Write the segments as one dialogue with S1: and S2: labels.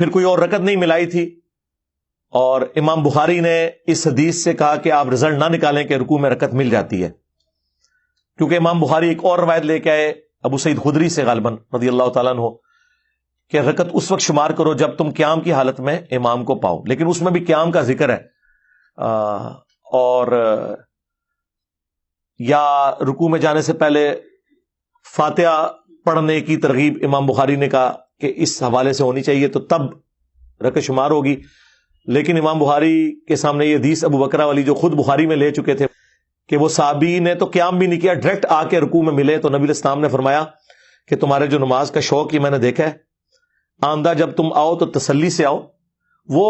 S1: پھر کوئی اور رکعت نہیں ملائی تھی، اور امام بخاری نے اس حدیث سے کہا کہ آپ رزلٹ نہ نکالیں کہ رکوع میں رکعت مل جاتی ہے، کیونکہ امام بخاری ایک اور روایت لے کے آئے ابو سعید خدری سے غالباً رضی اللہ تعالیٰ عنہ کہ رکعت اس وقت شمار کرو جب تم قیام کی حالت میں امام کو پاؤ، لیکن اس میں بھی قیام کا ذکر ہے، اور یا رکوع میں جانے سے پہلے فاتحہ پڑھنے کی ترغیب امام بخاری نے کہا کہ اس حوالے سے ہونی چاہیے تو تب رکعت شمار ہوگی، لیکن امام بخاری کے سامنے یہ حدیث ابو بکرہ والی جو خود بخاری میں لے چکے تھے کہ وہ صحابی نے تو قیام بھی نہیں کیا، ڈائریکٹ آ کے رکوع میں ملے، تو نبی علیہ السلام نے فرمایا کہ تمہارے جو نماز کا شوق یہ میں نے دیکھا ہے، آندہ جب تم آؤ تو تسلی سے آؤ۔ وہ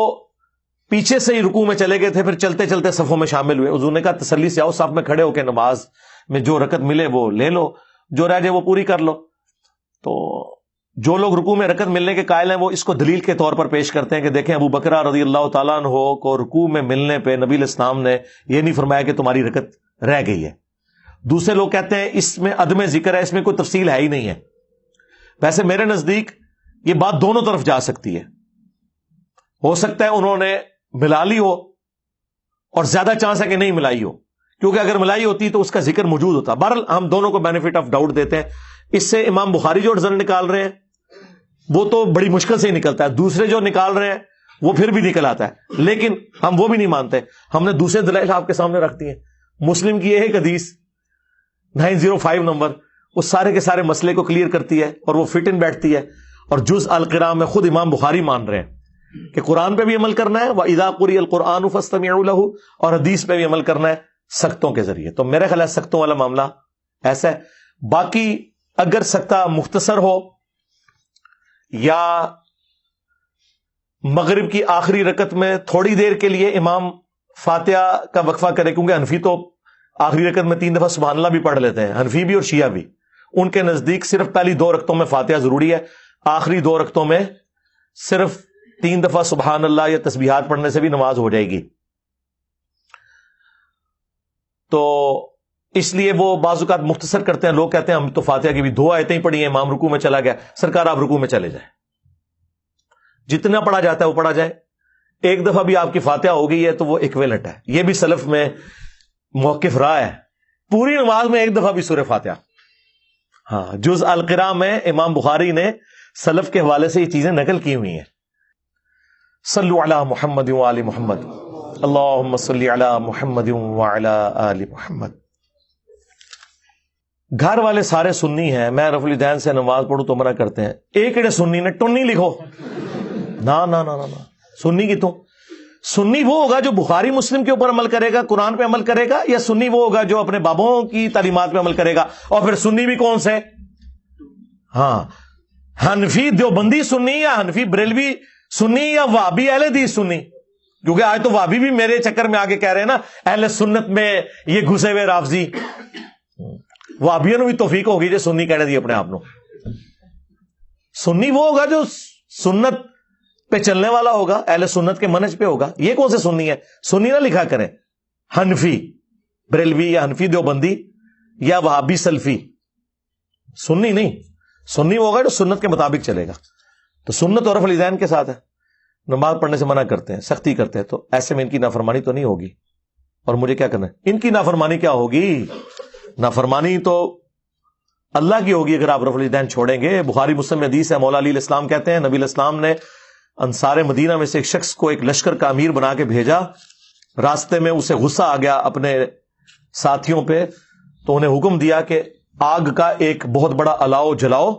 S1: پیچھے سے ہی رکوع میں چلے گئے تھے، پھر چلتے چلتے صفوں میں شامل ہوئے، حضور نے کہا تسلی سے آؤ، صف میں کھڑے ہو کے نماز میں جو رکعت ملے وہ لے لو، جو رہ جائے وہ پوری کر لو۔ تو جو لوگ رکوع میں رکعت ملنے کے قائل ہیں وہ اس کو دلیل کے طور پر پیش کرتے ہیں کہ دیکھیں ابو بکرہ رضی اللہ تعالیٰ عنہ کو رکوع میں ملنے پہ نبی علیہ السلام نے یہ نہیں فرمایا کہ تمہاری رکعت رہ گئی ہے۔ دوسرے لوگ کہتے ہیں اس میں عدم ذکر ہے، اس میں کوئی تفصیل ہے ہی نہیں ہے۔ ویسے میرے نزدیک یہ بات دونوں طرف جا سکتی ہے، ہو سکتا ہے انہوں نے ملا لی ہو اور زیادہ چانس ہے کہ نہیں ملائی ہو، کیونکہ اگر ملائی ہوتی تو اس کا ذکر موجود ہوتا۔ بہرحال ہم دونوں کو بینیفٹ آف ڈاؤٹ دیتے ہیں۔ اس سے امام بخاری جو رزلٹ نکال رہے ہیں وہ تو بڑی مشکل سے ہی نکلتا ہے، دوسرے جو نکال رہے ہیں وہ پھر بھی نکل آتا ہے، لیکن ہم وہ بھی نہیں مانتے، ہم نے دوسرے دلائل آپ کے سامنے رکھ دی ہیں۔ مسلم کی ایک حدیث 905 نمبر وہ سارے کے سارے مسئلے کو کلیئر کرتی ہے اور وہ فٹ ان بیٹھتی ہے، اور جز القراء میں خود امام بخاری مان رہے ہیں کہ قرآن پہ بھی عمل کرنا ہے، وَإِذَا قُرِئَ الْقُرْآنُ فَاسْتَمِعُوا لَهُ، اور حدیث پہ بھی عمل کرنا ہے سختوں کے ذریعے۔ تو میرے خیال ہے سختوں والا معاملہ ایسا ہے۔ باقی اگر سختہ مختصر ہو یا مغرب کی آخری رکعت میں تھوڑی دیر کے لیے امام فاتحہ کا وقفہ کرے، کیونکہ حنفی تو آخری رکعت میں 3 دفعہ سبحان اللہ بھی پڑھ لیتے ہیں، حنفی بھی اور شیعہ بھی، ان کے نزدیک صرف پہلی 2 رکعتوں میں فاتحہ ضروری ہے، آخری 2 رکعتوں میں صرف 3 دفعہ سبحان اللہ یا تسبیحات پڑھنے سے بھی نماز ہو جائے گی۔ تو اس لیے وہ بعض اوقات مختصر کرتے ہیں، لوگ کہتے ہیں ہم تو فاتحہ کی بھی 2 آیتیں ہی پڑھی ہیں، امام رکوع میں چلا گیا، سرکار آپ رکوع میں چلے جائیں، جتنا پڑھا جاتا ہے وہ پڑھا جائے، ایک دفعہ بھی آپ کی فاتحہ ہو گئی ہے تو وہ ایکویلنٹ ہے۔ یہ بھی سلف میں موقف رہا ہے، پوری نماز میں ایک دفعہ بھی سورہ فاتحہ۔ ہاں، جز القراء میں امام بخاری نے سلف کے حوالے سے یہ چیزیں نقل کی ہوئی ہیں۔ صلو علی محمد وآل محمد، اللہم صلی علی محمد وعلی آل محمد۔ گھر والے سارے سنی ہیں، میں رفع الیدین سے نماز پڑھوں تو منع کرتے ہیں، ایک اڑے سنی نے ٹنی لکھو، نا نا نا نا، سنی کی تو سنی وہ ہوگا جو بخاری مسلم کے اوپر عمل کرے گا، قرآن پہ عمل کرے گا، یا سنی وہ ہوگا جو اپنے بابوں کی تعلیمات پہ عمل کرے گا؟ اور پھر سنی بھی کون سے؟ ہاں، حنفی دیوبندی سنی، یا حنفی بریلوی سنی، یا وہابی اہل حدیث سنی؟ کیونکہ آج تو وہابی بھی میرے چکر میں آگے کہہ رہے ہیں نا اہل سنت میں یہ گھسے ہوئے رافضی، وہابیوں نے بھی توفیق ہوگی جو سنی کہنے دی اپنے آپ نو۔ سنی وہ ہوگا جو سنت پہ چلنے والا ہوگا، اہل سنت کے منہج پہ ہوگا۔ یہ کون سے سنی ہے؟ سنی نہ لکھا کریں حنفی بریلوی یا حنفی دیوبندی یا وہابی سلفی، سنی نہیں۔ سنی وہ ہوگا جو سنت کے مطابق چلے گا۔ تو سنت اور رفع الیدین کے ساتھ ہے، نماز پڑھنے سے منع کرتے ہیں، سختی کرتے ہیں، تو ایسے میں ان کی نافرمانی تو نہیں ہوگی۔ اور مجھے کیا کرنا ہے؟ ان کی نافرمانی کیا ہوگی؟ نافرمانی تو اللہ کی ہوگی اگر آپ رفع الیدین چھوڑیں گے۔ بخاری مسلم میں حدیث ہے، مولا علی علیہ السلام کہتے ہیں نبی علیہ السلام نے انصار مدینہ میں سے ایک شخص کو ایک لشکر کا امیر بنا کے بھیجا، راستے میں اسے غصہ آ گیا اپنے ساتھیوں پہ، تو انہیں حکم دیا کہ آگ کا ایک بہت بڑا الاؤ جلاؤ۔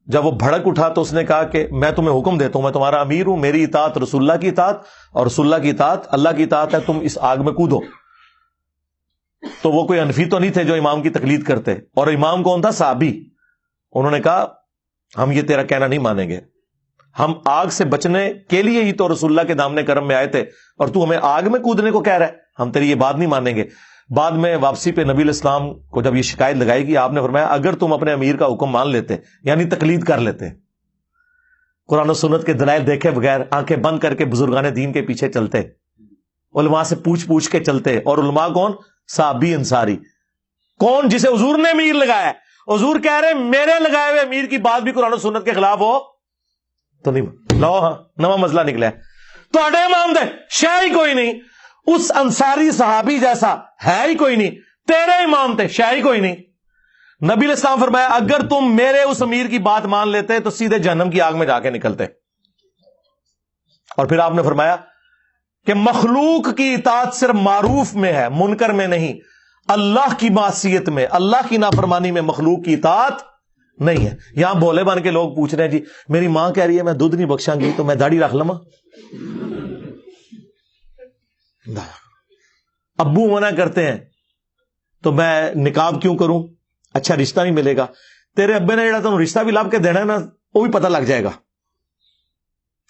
S1: جب وہ بھڑک اٹھا تو اس نے کہا کہ میں تمہیں حکم دیتا ہوں، میں تمہارا امیر ہوں، میری اطاعت رسول اللہ کی اطاعت اور رسول اللہ کی اطاعت اللہ کی اطاعت ہے، تم اس آگ میں کودو۔ تو وہ کوئی حنفی تو نہیں تھے جو امام کی تقلید کرتے، اور امام کون تھا؟ صحابی۔ انہوں نے کہا ہم یہ تیرا کہنا نہیں مانیں گے، ہم آگ سے بچنے کے لیے ہی تو رسول اللہ کے دامن کرم میں آئے تھے، اور تو ہمیں آگ میں کودنے کو کہہ رہا ہے، ہم تیری یہ بات نہیں مانیں گے۔ بعد میں واپسی پہ نبی علیہ السلام کو جب یہ شکایت لگائی گی، آپ نے فرمایا اگر تم اپنے امیر کا حکم مان لیتے، یعنی تقلید کر لیتے، قرآن و سنت کے دلائل دیکھے بغیر آنکھیں بند کر کے بزرگان دین کے پیچھے چلتے، علماء سے پوچھ کے چلتے، اور علماء کون؟ صحابی انصاری۔ کون؟ جسے حضور نے امیر لگایا ہے۔ حضور کہہ رہے ہیں میرے لگائے ہوئے امیر کی بات بھی قرآن و سنت کے خلاف ہو تو نہیں لو ہاں نواں مسئلہ نکلا ہے تواڈے امام دے شے ہی کوئی نہیں, اس انصاری صحابی جیسا ہے ہی کوئی نہیں, تیرے امام تے شے ہی کوئی نہیں. نبی علیہ السلام فرمایا اگر تم میرے اس امیر کی بات مان لیتے تو سیدھے جہنم کی آگ میں جا کے نکلتے. اور پھر آپ نے فرمایا کہ مخلوق کی اطاعت صرف معروف میں ہے, منکر میں نہیں. اللہ کی معصیت میں, اللہ کی نافرمانی میں مخلوق کی اطاعت نہیں ہے. یہاں بولے بن کے لوگ پوچھ رہے ہیں جی میری ماں کہہ رہی ہے میں دودھ نہیں بخشاں گی تو میں داڑھی رکھ لواں, ابو منع کرتے ہیں تو میں نقاب کیوں کروں, اچھا رشتہ نہیں ملے گا. تیرے ابے نے جڑا تم رشتہ بھی لاب کے دینا ہے نا وہ بھی پتہ لگ جائے گا.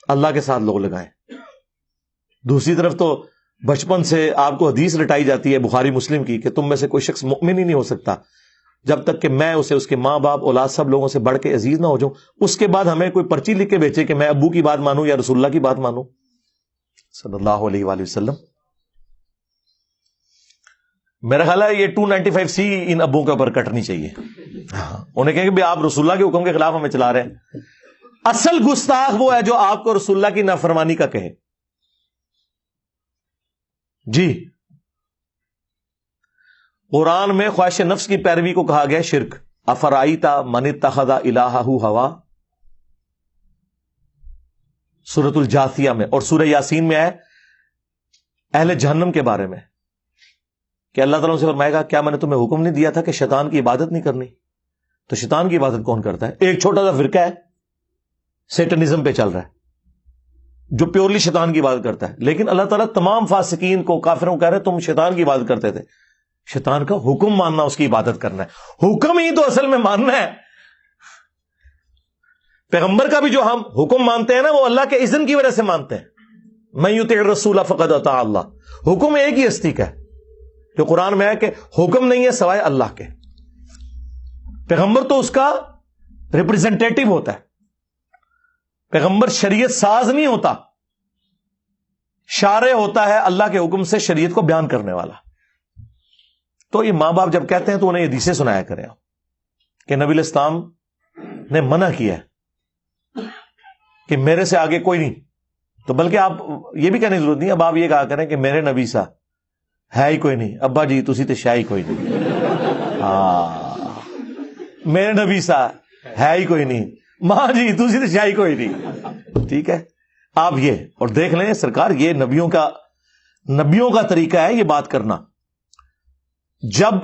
S1: اللہ کے ساتھ لوگ لگائیں. دوسری طرف تو بچپن سے آپ کو حدیث رٹائی جاتی ہے بخاری مسلم کی کہ تم میں سے کوئی شخص مؤمن ہی نہیں ہو سکتا جب تک کہ میں اسے اس کے ماں باپ اولاد سب لوگوں سے بڑھ کے عزیز نہ ہو جاؤں. اس کے بعد ہمیں کوئی پرچی لکھ کے بیچے کہ میں ابو کی بات مانوں یا رسول اللہ کی بات مانوں صلی اللہ علیہ وآلہ وسلم. میرا خیال ہے یہ 295C ان ابوں کے اوپر کٹنی چاہیے. انہیں کہیں کہ آپ رسول اللہ کے حکم کے خلاف ہمیں چلا رہے ہیں. اصل گستاخ وہ ہے جو آپ کو رسول اللہ کی نافرمانی کا کہے. جی قرآن میں خواہش نفس کی پیروی کو کہا گیا شرک. افرائیتا من اتخذ الہہ ہوا, سورۃ الجاثیہ میں. اور سورہ یاسین میں ہے اہل جہنم کے بارے میں کہ اللہ تعالیٰ سے فرمائے گا کیا میں نے تمہیں حکم نہیں دیا تھا کہ شیطان کی عبادت نہیں کرنی. تو شیطان کی عبادت کون کرتا ہے؟ ایک چھوٹا سا فرقہ ہے سیٹنزم پہ چل رہا ہے جو پیورلی شیطان کی عبادت کرتا ہے. لیکن اللہ تعالیٰ تمام فاسقین کو کافروں کو کہہ رہے تم شیطان کی عبادت کرتے تھے. شیطان کا حکم ماننا اس کی عبادت کرنا ہے. حکم ہی تو اصل میں ماننا ہے. پیغمبر کا بھی جو ہم حکم مانتے ہیں نا وہ اللہ کے اذن کی وجہ سے مانتے ہیں. من یطع الرسول فقد اطاع اللہ. حکم ایک ہی ہستی کا ہے جو قرآن میں ہے کہ حکم نہیں ہے سوائے اللہ کے. پیغمبر تو اس کا ریپرزینٹیٹو ہوتا ہے. پیغمبر شریعت ساز نہیں ہوتا, شارع ہوتا ہے اللہ کے حکم سے شریعت کو بیان کرنے والا. تو یہ ماں باپ جب کہتے ہیں تو انہیں یہ حدیثیں سنایا کریں کہ نبی علیہ السلام نے منع کیا ہے کہ میرے سے آگے کوئی نہیں. تو بلکہ آپ یہ بھی کہنے کی ضرورت نہیں, اب آپ یہ کہا کریں کہ میرے نبی سا ہے ہی کوئی نہیں. ابا جی تسی تے شاہی کوئی نہیں. میرے نبی سا ہے ہی کوئی نہیں. ماں جی تسی تے شاہی کوئی نہیں. ٹھیک ہے آپ یہ اور دیکھ لیں سرکار یہ نبیوں کا طریقہ ہے یہ بات کرنا. جب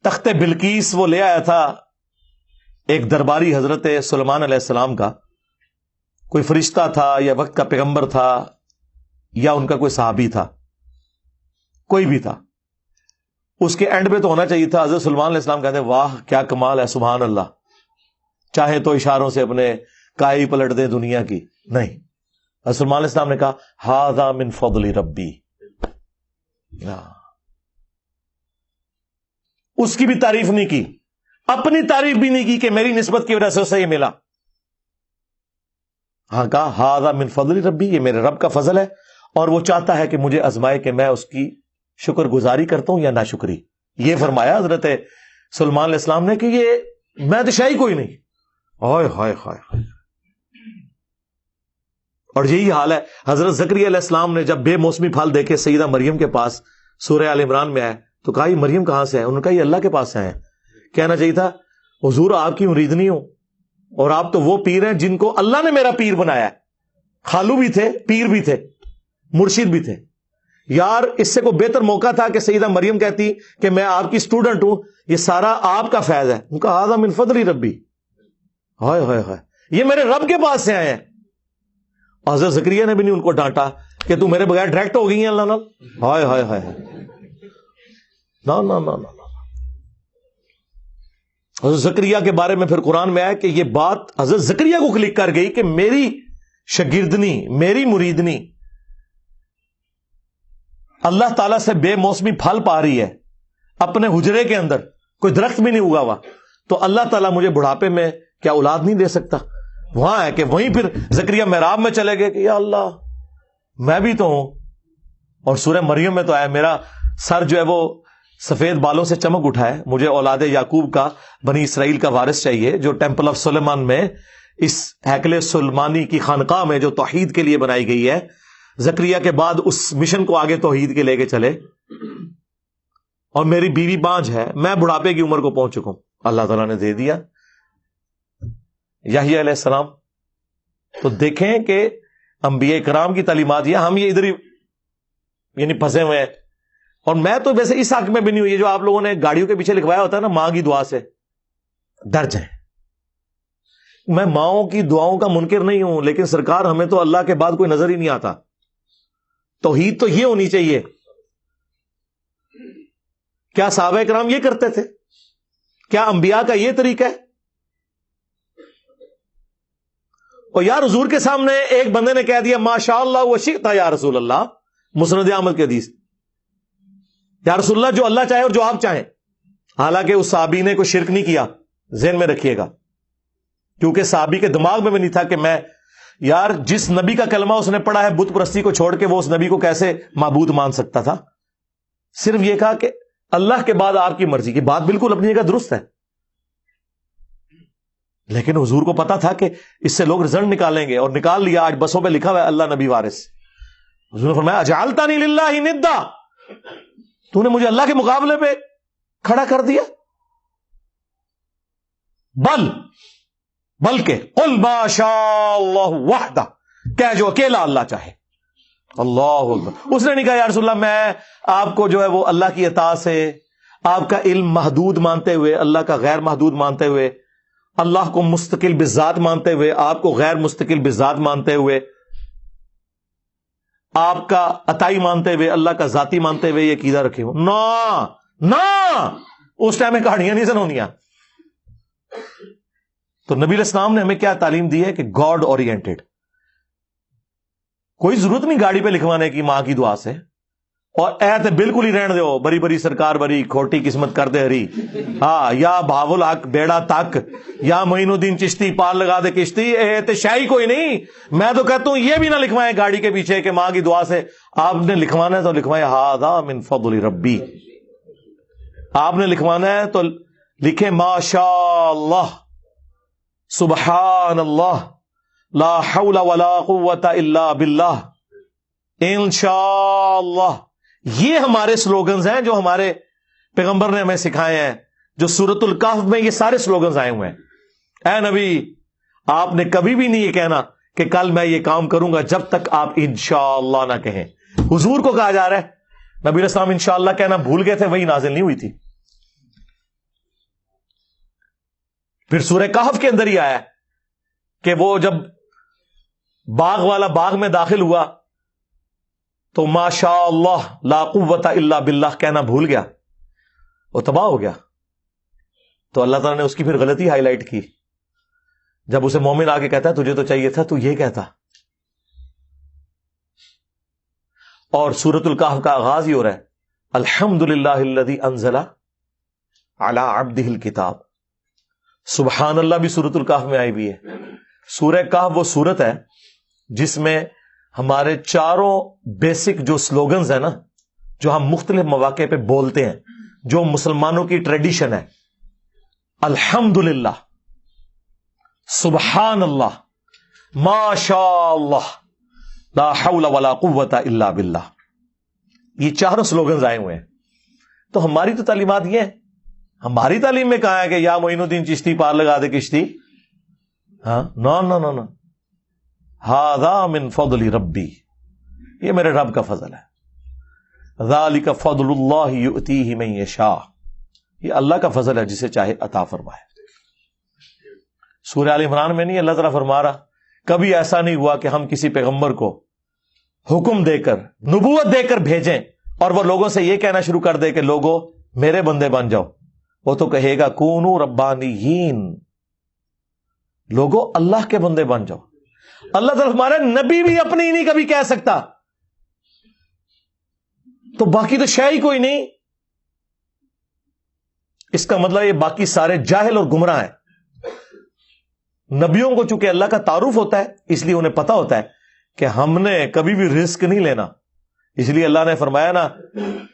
S1: تخت بلقیس وہ لے آیا تھا ایک درباری حضرت سلیمان علیہ السلام کا, کوئی فرشتہ تھا یا وقت کا پیغمبر تھا یا ان کا کوئی صحابی تھا, کوئی بھی تھا, اس کے اینڈ پہ تو ہونا چاہیے تھا حضرت سلیمان علیہ السلام کہتے ہیں واہ کیا کمال ہے سبحان اللہ, چاہے تو اشاروں سے اپنے کائی پلٹ دیں دنیا کی. نہیں, حضرت سلیمان علیہ السلام نے کہا ھذا من فضل ربی. اس کی بھی تعریف نہیں کی, اپنی تعریف بھی نہیں کی کہ میری نسبت کی وجہ سے اسے یہ ملا. ہاں کہا ھذا من فضل ربی, یہ میرے رب کا فضل ہے اور وہ چاہتا ہے کہ مجھے آزمائے کہ میں اس کی شکر گزاری کرتا ہوں یا ناشکری. یہ فرمایا حضرت سلیمان علیہ السلام نے کہ یہ میں تو شاہی کوئی نہیں. ہائے ہائے ہائے. اور یہی حال ہے حضرت زکریا علیہ السلام نے جب بے موسمی پھل دیکھے سیدہ مریم کے پاس, سورہ آل عمران میں آئے تو کہا یہ مریم کہاں سے ہے؟ انہوں نے کہا یہ اللہ کے پاس سے ہیں. کہنا چاہیے تھا حضور آپ کی مریدنی ہوں اور آپ تو وہ پیر ہیں جن کو اللہ نے میرا پیر بنایا ہے. خالو بھی تھے, پیر بھی تھے, مرشد بھی تھے. یار اس سے کوئی بہتر موقع تھا کہ سیدہ مریم کہتی کہ میں آپ کی سٹوڈنٹ ہوں, یہ سارا آپ کا فیض ہے. ان کا ھذا من فضل ربی. ہائے ہائے ہائے, یہ میرے رب کے پاس سے آئے ہیں. حضرت زکریا نے بھی نہیں ان کو ڈانٹا کہ تو میرے بغیر ڈائریکٹ ہو گئی ہیں اللہ نال. ہائے ہائے ہائے, نا نا نا نا. حضرت زکریا کے بارے میں پھر قرآن میں آیا کہ یہ بات حضرت زکریا کو کلک کر گئی کہ میری شاگردنی, میری مریدنی اللہ تعالیٰ سے بے موسمی پھل پا رہی ہے, اپنے حجرے کے اندر کوئی درخت بھی نہیں اگا ہوا, تو اللہ تعالیٰ مجھے بڑھاپے میں کیا اولاد نہیں دے سکتا؟ وہاں ہے کہ وہیں پھر زکریا محراب میں چلے گئے کہ یا اللہ میں بھی تو ہوں. اور سورہ مریم میں تو آیا میرا سر جو ہے وہ سفید بالوں سے چمک اٹھا ہے, مجھے اولاد یعقوب کا, بنی اسرائیل کا وارث چاہیے جو ٹیمپل آف سلیمان میں اس ہیکل سلیمانی کی خانقاہ میں جو توحید کے لیے بنائی گئی ہے، زکریا کے بعد اس مشن کو آگے توحید کے لے کے چلے. اور میری بیوی بانجھ ہے، میں بڑھاپے کی عمر کو پہنچ چکا ہوں، اللہ تعالیٰ نے دے دیا یحییٰ علیہ السلام. تو دیکھیں کہ انبیاء کرام کی تعلیمات، یا ہم یہ ادھر ہی یعنی پھنسے ہوئے ہیں. اور میں تو ویسے اس حق میں بھی نہیں ہوئی، جو آپ لوگوں نے گاڑیوں کے پیچھے لکھوایا ہوتا ہے نا ماں کی دعا سے درج ہے. میں ماؤں کی دعاؤں کا منکر نہیں ہوں، لیکن سرکار ہمیں تو اللہ کے بعد کوئی نظر ہی نہیں آتا. توحید تو یہ ہونی چاہیے. کیا صحابہ کرام یہ کرتے تھے؟ کیا انبیاء کا یہ طریقہ ہے؟ اور یار حضور کے سامنے ایک بندے نے کہہ دیا ماشاء اللہ وشئت یا رسول اللہ، مسند احمد کی حدیث، یا رسول اللہ جو اللہ چاہے اور جو آپ چاہیں. حالانکہ اس صحابی نے کوئی شرک نہیں کیا، ذہن میں رکھیے گا، کیونکہ صحابی کے دماغ میں بھی نہیں تھا کہ میں یار جس نبی کا کلمہ اس نے پڑھا ہے بت پرستی کو چھوڑ کے وہ اس نبی کو کیسے معبود مان سکتا تھا. صرف یہ کہا کہ اللہ کے بعد آپ کی مرضی. کی بات بالکل اپنی جگہ درست ہے، لیکن حضور کو پتا تھا کہ اس سے لوگ رزلٹ نکالیں گے، اور نکال لیا. آج بسوں پہ لکھا ہوا ہے اللہ نبی وارث. حضور نے فرمایا اجعلتنی للہ ندا، تو نے مجھے اللہ کے مقابلے پہ کھڑا کر دیا. بلکہ قل ما شاء اللہ وحدہ، کہ جو اکیلا اللہ چاہے. اللہ اکبر. اس نے نہیں کہا یا رسول اللہ میں آپ کو جو ہے وہ اللہ کی عطا سے، آپ کا علم محدود مانتے ہوئے، اللہ کا غیر محدود مانتے ہوئے، اللہ کو مستقل بذات مانتے ہوئے، آپ کو غیر مستقل بذات مانتے ہوئے، آپ کا عطائی مانتے ہوئے، اللہ کا ذاتی مانتے ہوئے یہ عقیدہ رکھے ہو. نہ اس ٹائم میں کہانیاں نہیں سنونیاں. تو نبی علیہ السلام نے ہمیں کیا تعلیم دی ہے کہ گاڈ اورینٹڈ. کوئی ضرورت نہیں گاڑی پہ لکھوانے کی ماں کی دعا سے. اور ایت بالکل ہی رہن دو، بری بری سرکار بری، کھوٹی قسمت کر دے ہری، ہاں یا بھاول حق بیڑا تک، یا معین الدین چشتی پار لگا دے کشتی. ایت شاہی کوئی نہیں. میں تو کہتا ہوں یہ بھی نہ لکھوائیں گاڑی کے پیچھے کہ ماں کی دعا سے. آپ نے لکھوانا ہے تو لکھوائیں ھذا من فضل ربی. آپ نے لکھوانا ہے تو لکھیں ما شاء اللہ سبحان اللہ لا حول ولا قوت الا باللہ انشاء اللہ. یہ ہمارے سلوگنز ہیں جو ہمارے پیغمبر نے ہمیں سکھائے ہیں، جو سورۃ الکہف میں یہ سارے سلوگنز آئے ہوئے ہیں. اے نبی آپ نے کبھی بھی نہیں یہ کہنا کہ کل میں یہ کام کروں گا جب تک آپ انشاءاللہ نہ کہیں. حضور کو کہا جا رہا ہے نبی علیہ السلام انشاءاللہ کہنا بھول گئے تھے، وہی نازل نہیں ہوئی تھی. پھر سورہ کہف کے اندر ہی آیا کہ وہ جب باغ والا باغ میں داخل ہوا تو ما شاء اللہ لا قوت الا باللہ کہنا بھول گیا، وہ تباہ ہو گیا. تو اللہ تعالیٰ نے اس کی پھر غلطی ہائی لائٹ کی. جب اسے مومن آ کے کہتا ہے تجھے تو چاہیے تھا تو یہ کہتا. اور سورۃ الکہف کا آغاز ہی ہو رہا ہے الحمدللہ الذی انزل علی عبدہ الکتاب. سبحان اللہ بھی سورۃ الکہف میں آئی بھی ہے. سورہ کہف وہ سورت ہے جس میں ہمارے چاروں بیسک جو سلوگنز ہیں نا، جو ہم مختلف مواقع پہ بولتے ہیں، جو مسلمانوں کی ٹریڈیشن ہے، الحمدللہ، سبحان اللہ، ما شاء اللہ، لا حول ولا قوت الا باللہ، یہ چاروں سلوگنز آئے ہوئے ہیں. تو ہماری تو تعلیمات یہ ہیں. ہماری تعلیم میں کہا ہے کہ یا معین الدین چشتی پار لگا دے کشتی. ہاں نو ھذا من فضل ربی، یہ میرے رب کا فضل ہے. ذالک فضل اللہ یؤتیہ من یشاء، یہ اللہ کا فضل ہے جسے چاہے عطا فرمائے. سورہ آل عمران میں نہیں اللہ تعالیٰ فرما رہا کبھی ایسا نہیں ہوا کہ ہم کسی پیغمبر کو حکم دے کر، نبوت دے کر بھیجیں اور وہ لوگوں سے یہ کہنا شروع کر دے کہ لوگوں میرے بندے بن جاؤ. وہ تو کہے گا کونوا ربانیین، لوگوں اللہ کے بندے بن جاؤ. اللہ تعالیٰ ہمارا نبی بھی اپنی ہی نہیں کبھی کہہ سکتا، تو باقی تو شے ہی کوئی نہیں. اس کا مطلب یہ باقی سارے جاہل اور گمراہ ہیں. نبیوں کو چونکہ اللہ کا تعارف ہوتا ہے اس لیے انہیں پتا ہوتا ہے کہ ہم نے کبھی بھی رسک نہیں لینا. اس لیے اللہ نے فرمایا نا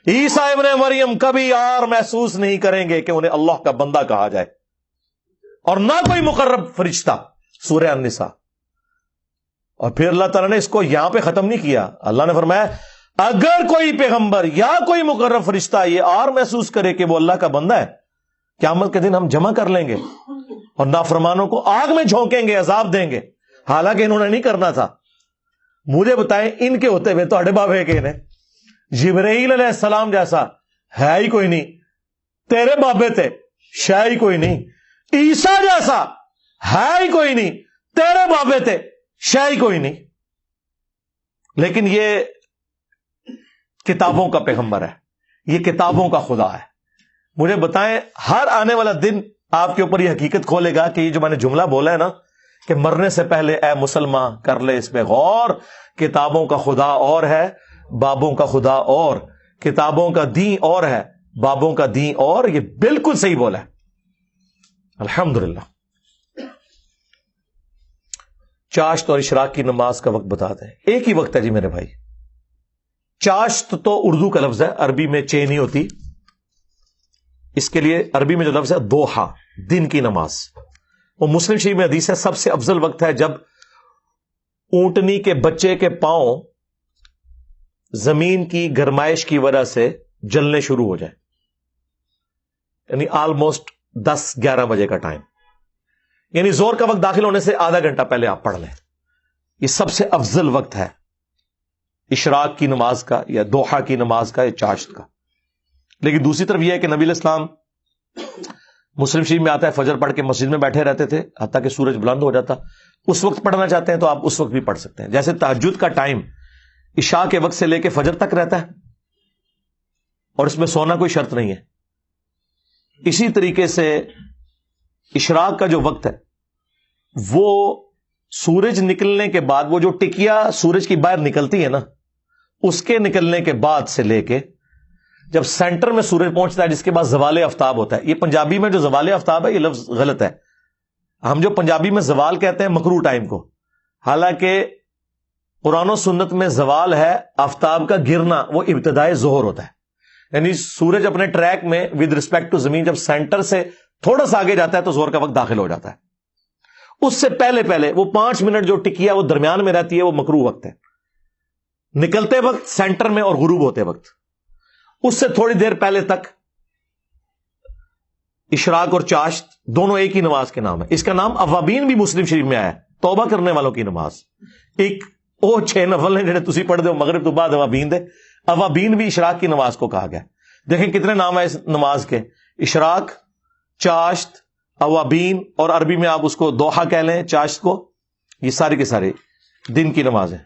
S1: عیسیٰ ابن مریم کبھی اور محسوس نہیں کریں گے کہ انہیں اللہ کا بندہ کہا جائے، اور نہ کوئی مقرب فرشتہ سورہ النساء. اور پھر اللہ تعالیٰ نے اس کو یہاں پہ ختم نہیں کیا. اللہ نے فرمایا اگر کوئی پیغمبر یا کوئی مقرب فرشتہ یہ اور محسوس کرے کہ وہ اللہ کا بندہ ہے, قیامت کے دن ہم جمع کر لیں گے اور نافرمانوں کو آگ میں جھونکیں گے, عذاب دیں گے. حالانکہ انہوں نے نہیں کرنا تھا. مجھے بتائیں ان کے ہوتے ہوئے تو اڑے بابے کے نے جبرائیل علیہ السلام جیسا ہے ہی کوئی نہیں, تیرے بابے تھے شے ہی کوئی نہیں, عیسیٰ جیسا ہے ہی کوئی نہیں, تیرے بابے تھے شے ہی کوئی نہیں. لیکن یہ کتابوں کا پیغمبر ہے, یہ کتابوں کا خدا ہے. مجھے بتائیں ہر آنے والا دن آپ کے اوپر یہ حقیقت کھولے گا کہ یہ جو میں نے جملہ بولا ہے نا کہ مرنے سے پہلے اے مسلمان کر لے اس پہ غور, کتابوں کا خدا اور ہے, بابوں کا خدا اور, کتابوں کا دین اور ہے, بابوں کا دین اور. یہ بالکل صحیح بولا ہے. الحمدللہ. چاشت اور اشراق کی نماز کا وقت بتا دیں. ایک ہی وقت ہے جی میرے بھائی. چاشت تو اردو کا لفظ ہے, عربی میں چے نہیں ہوتی. اس کے لیے عربی میں جو لفظ ہے دوحا, دن کی نماز. وہ مسلم شریف میں حدیث ہے سب سے افضل وقت ہے جب اونٹنی کے بچے کے پاؤں زمین کی گرمائش کی وجہ سے جلنے شروع ہو جائے, یعنی آلموسٹ 10-11 بجے کا ٹائم, یعنی زور کا وقت داخل ہونے سے آدھا گھنٹہ پہلے آپ پڑھ لیں. یہ سب سے افضل وقت ہے اشراق کی نماز کا یا دوحا کی نماز کا یا چاشت کا. لیکن دوسری طرف یہ ہے کہ نبی علیہ السلام مسلم شریف میں آتا ہے فجر پڑھ کے مسجد میں بیٹھے رہتے تھے حتیٰ کہ سورج بلند ہو جاتا. اس وقت پڑھنا چاہتے ہیں تو آپ اس وقت بھی پڑھ سکتے ہیں. جیسے تہجد کا ٹائم عشاء کے وقت سے لے کے فجر تک رہتا ہے اور اس میں سونا کوئی شرط نہیں ہے, اسی طریقے سے اشراق کا جو وقت ہے وہ سورج نکلنے کے بعد, وہ جو ٹکیا سورج کی باہر نکلتی ہے نا, اس کے نکلنے کے بعد سے لے کے جب سینٹر میں سورج پہنچتا ہے جس کے بعد زوال آفتاب ہوتا ہے. یہ پنجابی میں جو زوال آفتاب ہے یہ لفظ غلط ہے. ہم جو پنجابی میں زوال کہتے ہیں مکروہ ٹائم کو, حالانکہ قرآن و سنت میں زوال ہے آفتاب کا گرنا, وہ ابتدائے ظہر ہوتا ہے. یعنی سورج اپنے ٹریک میں ود رسپیکٹ ٹو زمین جب سینٹر سے تھوڑا سا آگے جاتا ہے تو ظہر کا وقت داخل ہو جاتا ہے. اس سے پہلے وہ 5 منٹ جو ٹکیا وہ درمیان میں رہتی ہے وہ مکروہ وقت ہے, نکلتے وقت سینٹر میں اور غروب ہوتے وقت. اس سے تھوڑی دیر پہلے تک اشراق اور چاشت دونوں ایک ہی نماز کے نام ہے. اس کا نام اوابین بھی مسلم شریف میں آیا ہے, توبہ کرنے والوں کی نماز. ایک وہ 6 نفل ہیں جڑے تسی پڑھ دے مغرب تو بعد اوابین دے, اوابین بھی اشراق کی نماز کو کہا گیا. دیکھیں کتنے نام ہیں اس نماز کے, اشراق, چاشت, اوابین, اور عربی میں آپ اس کو دوحا کہہ لیں چاشت کو. یہ سارے کے سارے دن کی نماز ہیں.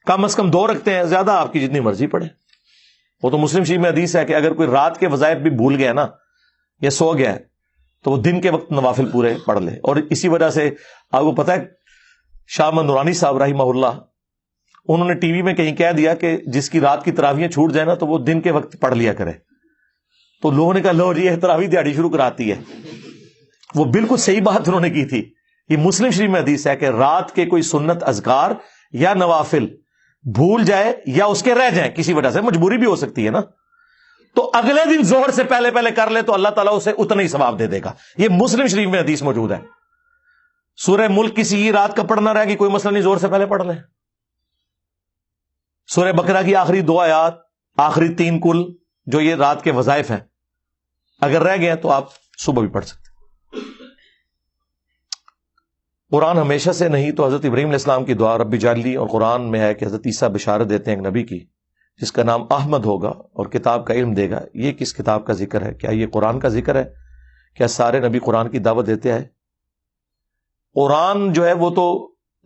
S1: کم از کم 2 رکھتے ہیں, زیادہ آپ کی جتنی مرضی پڑھیں. وہ تو مسلم شریف میں حدیث ہے کہ اگر کوئی رات کے وظائف بھی بھول گیا نا یا سو گیا ہے تو وہ دن کے وقت نوافل پورے پڑھ لے. اور اسی وجہ سے آپ کو پتہ ہے شاہ محمد نورانی صاحب رحمہ اللہ, انہوں نے ٹی وی میں کہیں کہہ دیا کہ جس کی رات کی تراویحیں چھوٹ جائے نا تو وہ دن کے وقت پڑھ لیا کرے. تو لوگوں نے کہا لو جی یہ تراویح دیہڑی شروع کراتی ہے. وہ بالکل صحیح بات انہوں نے کی تھی. یہ مسلم شریف میں حدیث ہے کہ رات کے کوئی سنت اذکار یا نوافل بھول جائے یا اس کے رہ جائیں کسی وجہ سے, مجبوری بھی ہو سکتی ہے نا, تو اگلے دن ظہر سے پہلے کر لے تو اللہ تعالیٰ اسے اتنا ہی ثواب دے دے گا. یہ مسلم شریف میں حدیث موجود ہے. سورہ ملک کسی رات کا پڑھنا رہے گی کوئی مسئلہ نہیں, ظہر سے پہلے پڑھ لیں. سورہ بقرہ کی آخری 2 آیات, آخری 3 کل جو یہ رات کے وظائف ہیں, اگر رہ گئے تو آپ صبح بھی پڑھ سکتے. قرآن ہمیشہ سے نہیں تو حضرت ابراہیم علیہ السلام کی دعا رب اجعلنی, اور قرآن میں ہے کہ حضرت عیسیٰ بشارت دیتے ہیں ایک نبی کی جس کا نام احمد ہوگا اور کتاب کا علم دے گا. یہ کس کتاب کا ذکر ہے؟ کیا یہ قرآن کا ذکر ہے؟ کیا سارے نبی قرآن کی دعوت دیتے ہیں؟ قرآن جو ہے وہ تو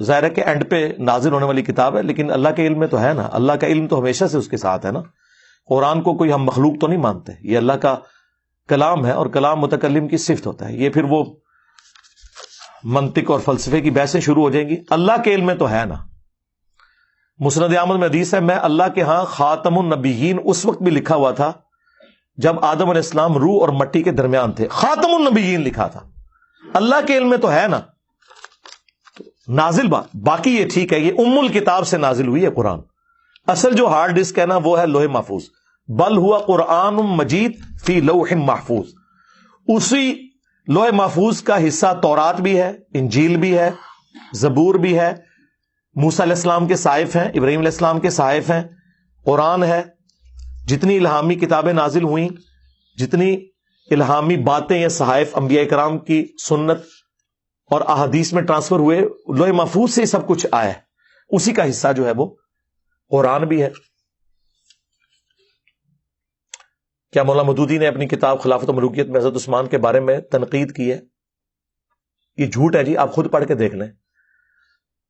S1: ظاہر ہے کہ اینڈ پہ نازل ہونے والی کتاب ہے, لیکن اللہ کے علم میں تو ہے نا, اللہ کا علم تو ہمیشہ سے اس کے ساتھ ہے نا. قرآن کو کوئی ہم مخلوق تو نہیں مانتے, یہ اللہ کا کلام ہے اور کلام متکلم کی صفت ہوتا ہے. یہ پھر وہ منطق اور فلسفے کی بحثیں شروع ہو جائیں گی. اللہ کے علم میں تو ہے نا. مسند احمد میں حدیث ہے میں اللہ کے ہاں خاتم النبیین اس وقت بھی لکھا ہوا تھا جب آدم علیہ السلام روح اور مٹی کے درمیان تھے. خاتم النبیین لکھا تھا. اللہ کے علم میں تو ہے نا. نازل باقی یہ ٹھیک ہے, یہ ام الکتاب سے نازل ہوئی ہے قرآن. اصل جو ہارڈ ڈسک ہے نا وہ ہے لوح محفوظ. بل ہوا قرآن مجید فی لوح محفوظ. اسی لوح محفوظ کا حصہ تورات بھی ہے، انجیل بھی ہے، زبور بھی ہے، موسیٰ علیہ السلام کے صحائف ہیں، ابراہیم علیہ السلام کے صحائف ہیں، قرآن ہے، جتنی الہامی کتابیں نازل ہوئیں، جتنی الہامی باتیں یا صحائف انبیاء کرام کی سنت اور احادیث میں ٹرانسفر ہوئے، لوح محفوظ سے سب کچھ آیا ہے، اسی کا حصہ جو ہے وہ قرآن بھی ہے۔ کیا مولانا مودودی نے اپنی کتاب خلافت و ملوکیت میں حضرت عثمان کے بارے میں تنقید کی ہے؟ یہ جھوٹ ہے جی، آپ خود پڑھ کے دیکھ لیں۔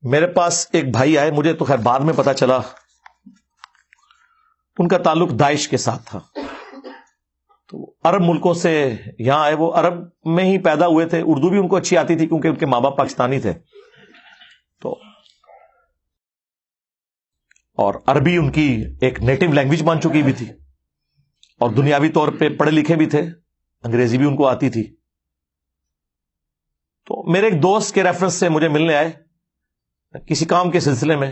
S1: میرے پاس ایک بھائی آئے، مجھے تو خیر بعد میں پتا چلا ان کا تعلق داعش کے ساتھ تھا، تو عرب ملکوں سے یہاں آئے، وہ عرب میں ہی پیدا ہوئے تھے، اردو بھی ان کو اچھی آتی تھی کیونکہ ان کے ماں باپ پاکستانی تھے، تو اور عربی ان کی ایک نیٹو لینگویج بن چکی بھی تھی، اور دنیاوی طور پہ پڑھے لکھے بھی تھے، انگریزی بھی ان کو آتی تھی۔ تو میرے ایک دوست کے ریفرنس سے مجھے ملنے آئے کسی کام کے سلسلے میں،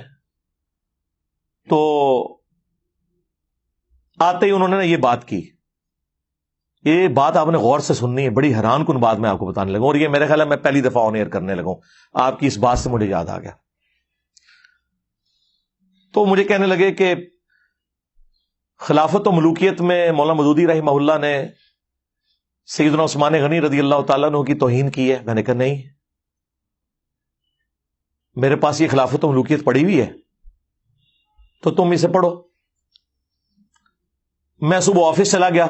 S1: تو آتے ہی انہوں نے یہ بات کی۔ یہ بات آپ نے غور سے سننی ہے، بڑی حیران کن بات میں آپ کو بتانے لگا، اور یہ میرے خیال ہے میں پہلی دفعہ آن ایئر کرنے لگا ہوں، آپ کی اس بات سے مجھے یاد آ گیا۔ تو مجھے کہنے لگے کہ خلافت و ملوکیت میں مولانا مودودی رحمہ اللہ نے سیدنا عثمان غنی رضی اللہ تعالیٰ عنہ کی توہین کی ہے۔ میں نے کہا نہیں، میرے پاس یہ خلافت و ملوکیت پڑھی ہوئی ہے، تو تم اسے پڑھو۔ میں صبح آفس چلا گیا،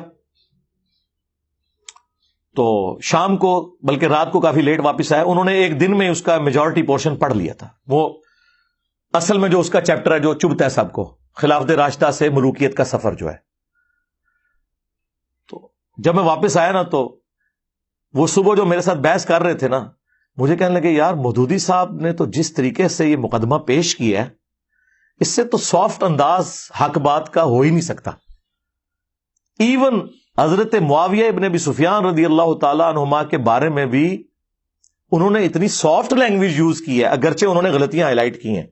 S1: تو شام کو بلکہ رات کو کافی لیٹ واپس آیا، انہوں نے ایک دن میں اس کا میجورٹی پورشن پڑھ لیا تھا۔ وہ اصل میں جو اس کا چیپٹر ہے جو چبھتا ہے سب کو، خلافت راشدہ سے ملوکیت کا سفر جو ہے، تو جب میں واپس آیا نا، تو وہ صبح جو میرے ساتھ بحث کر رہے تھے نا، مجھے کہنے لگے یار مودودی صاحب نے تو جس طریقے سے یہ مقدمہ پیش کیا ہے، اس سے تو سافٹ انداز حق بات کا ہو ہی نہیں سکتا۔ ایون حضرت معاویہ ابن ابی سفیان رضی اللہ تعالی عنہما کے بارے میں بھی انہوں نے اتنی سافٹ لینگویج یوز کی ہے، اگرچہ انہوں نے غلطیاں ہائی لائٹ کی ہیں،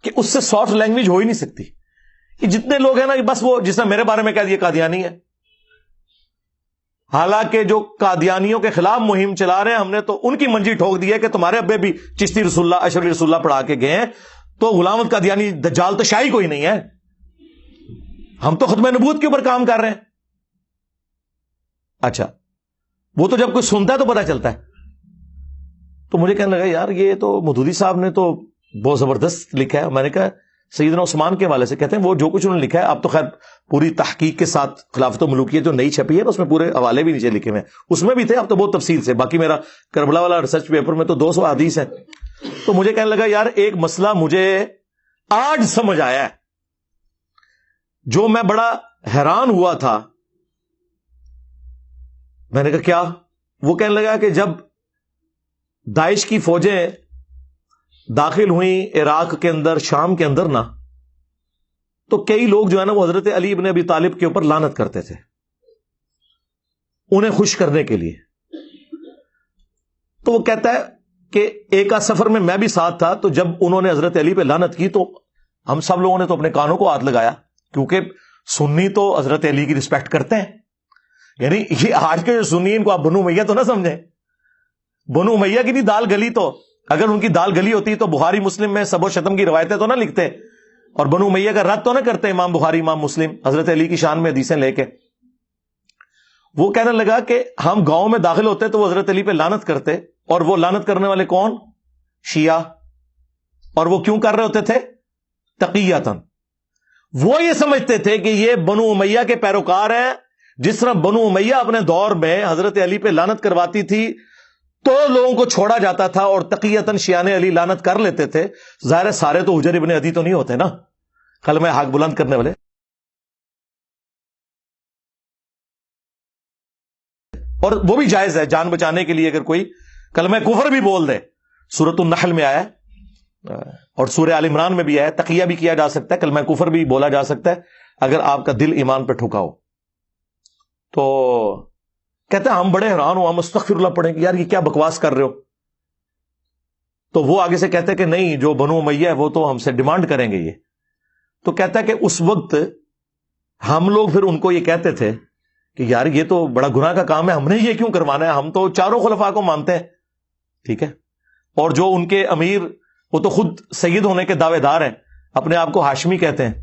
S1: کہ اس سے سافٹ لینگویج ہو ہی نہیں سکتی۔ یہ جتنے لوگ ہیں نا، بس وہ جس نے میرے بارے میں کہہ دیا قادیانی ہے، حالانکہ جو قادیانیوں کے خلاف مہم چلا رہے ہیں، ہم نے تو ان کی منجی ٹھوک دی ہے کہ تمہارے ابے بھی چشتی رسول اللہ، اشرفی رسول اللہ پڑھا کے گئے ہیں، تو غلام قادیانی دجال تو شاہی کوئی نہیں ہے، ہم تو ختم نبوت کے اوپر کام کر رہے ہیں۔ اچھا، وہ تو جب کوئی سنتا ہے تو پتہ چلتا ہے۔ تو مجھے کہنے لگا یار یہ تو مودودی صاحب نے تو بہت زبردست لکھا ہے۔ میں نے کہا سیدنا عثمان کے حوالے سے کہتے ہیں وہ جو کچھ انہوں نے لکھا ہے، اب تو خیر پوری تحقیق کے ساتھ خلافت و ملوکیت جو نئی چھپی ہے اس میں پورے حوالے بھی نیچے لکھے ہوئے ہیں، اس میں بھی تھے، اب تو بہت تفصیل سے، باقی میرا کربلا والا ریسرچ پیپر میں تو 200 حدیث ہے۔ تو مجھے کہنے لگا یار ایک مسئلہ مجھے آج سمجھ آیا ہے، جو میں بڑا حیران ہوا تھا۔ میں نے کہا کیا؟ وہ کہنے لگا کہ جب داعش کی فوجیں داخل ہوئیں عراق کے اندر، شام کے اندر نا، تو کئی لوگ جو ہے نا وہ حضرت علی ابن ابی طالب کے اوپر لعنت کرتے تھے انہیں خوش کرنے کے لیے۔ تو وہ کہتا ہے کہ ایک سفر میں بھی ساتھ تھا، تو جب انہوں نے حضرت علی پہ لعنت کی تو ہم سب لوگوں نے تو اپنے کانوں کو ہاتھ لگایا، کیونکہ سنی تو حضرت علی کی رسپیکٹ کرتے ہیں۔ یعنی یہ آج کے جو سنی ان کو آپ بنو امیہ تو نہ سمجھیں، بنو امیہ کی نہیں دال گلی، تو اگر ان کی دال گلی ہوتی تو بخاری مسلم میں سب و شتم کی روایتیں تو نہ لکھتے، اور بنو امیہ کا رد تو نہ کرتے امام بخاری امام مسلم حضرت علی کی شان میں حدیثیں لے کے۔ وہ کہنے لگا کہ ہم گاؤں میں داخل ہوتے تو وہ حضرت علی پہ لعنت کرتے، اور وہ لعنت کرنے والے کون؟ شیعہ۔ اور وہ کیوں کر رہے ہوتے تھے؟ تقیۃً۔ وہ یہ سمجھتے تھے کہ یہ بنو امیہ کے پیروکار ہیں، جس طرح بنو امیہ اپنے دور میں حضرت علی پہ لعنت کرواتی تھی تو لوگوں کو چھوڑا جاتا تھا، اور تقیۃً شیعہ علی لعنت کر لیتے تھے۔ ظاہر سارے تو حجر ابن عدی تو نہیں ہوتے نا کلمہ حق بلند کرنے والے، اور وہ بھی جائز ہے جان بچانے کے لیے اگر کوئی کلمہ کفر بھی بول دے۔ سورۃ النحل میں آیا ہے اور سورہ آل عمران میں بھی آیا ہے، تقیہ بھی کیا جا سکتا ہے، کلمہ کفر بھی بولا جا سکتا ہے اگر آپ کا دل ایمان پہ ٹھکا ہو۔ تو کہتے ہیں ہم بڑے حیران ہو، ہم استغفر اللہ پڑھیں کہ یار یہ کیا بکواس کر رہے ہو۔ تو وہ آگے سے کہتے ہیں کہ نہیں، جو بنو امیہ ہے وہ تو ہم سے ڈیمانڈ کریں گے یہ۔ تو کہتا ہے کہ اس وقت ہم لوگ پھر ان کو یہ کہتے تھے کہ یار یہ تو بڑا گناہ کا کام ہے, ہم نے یہ کیوں کروانا ہے, ہم تو چاروں خلفاء کو مانتے ہیں, ٹھیک ہے. اور جو ان کے امیر, وہ تو خود سید ہونے کے دعوے دار ہیں, اپنے آپ کو ہاشمی کہتے ہیں.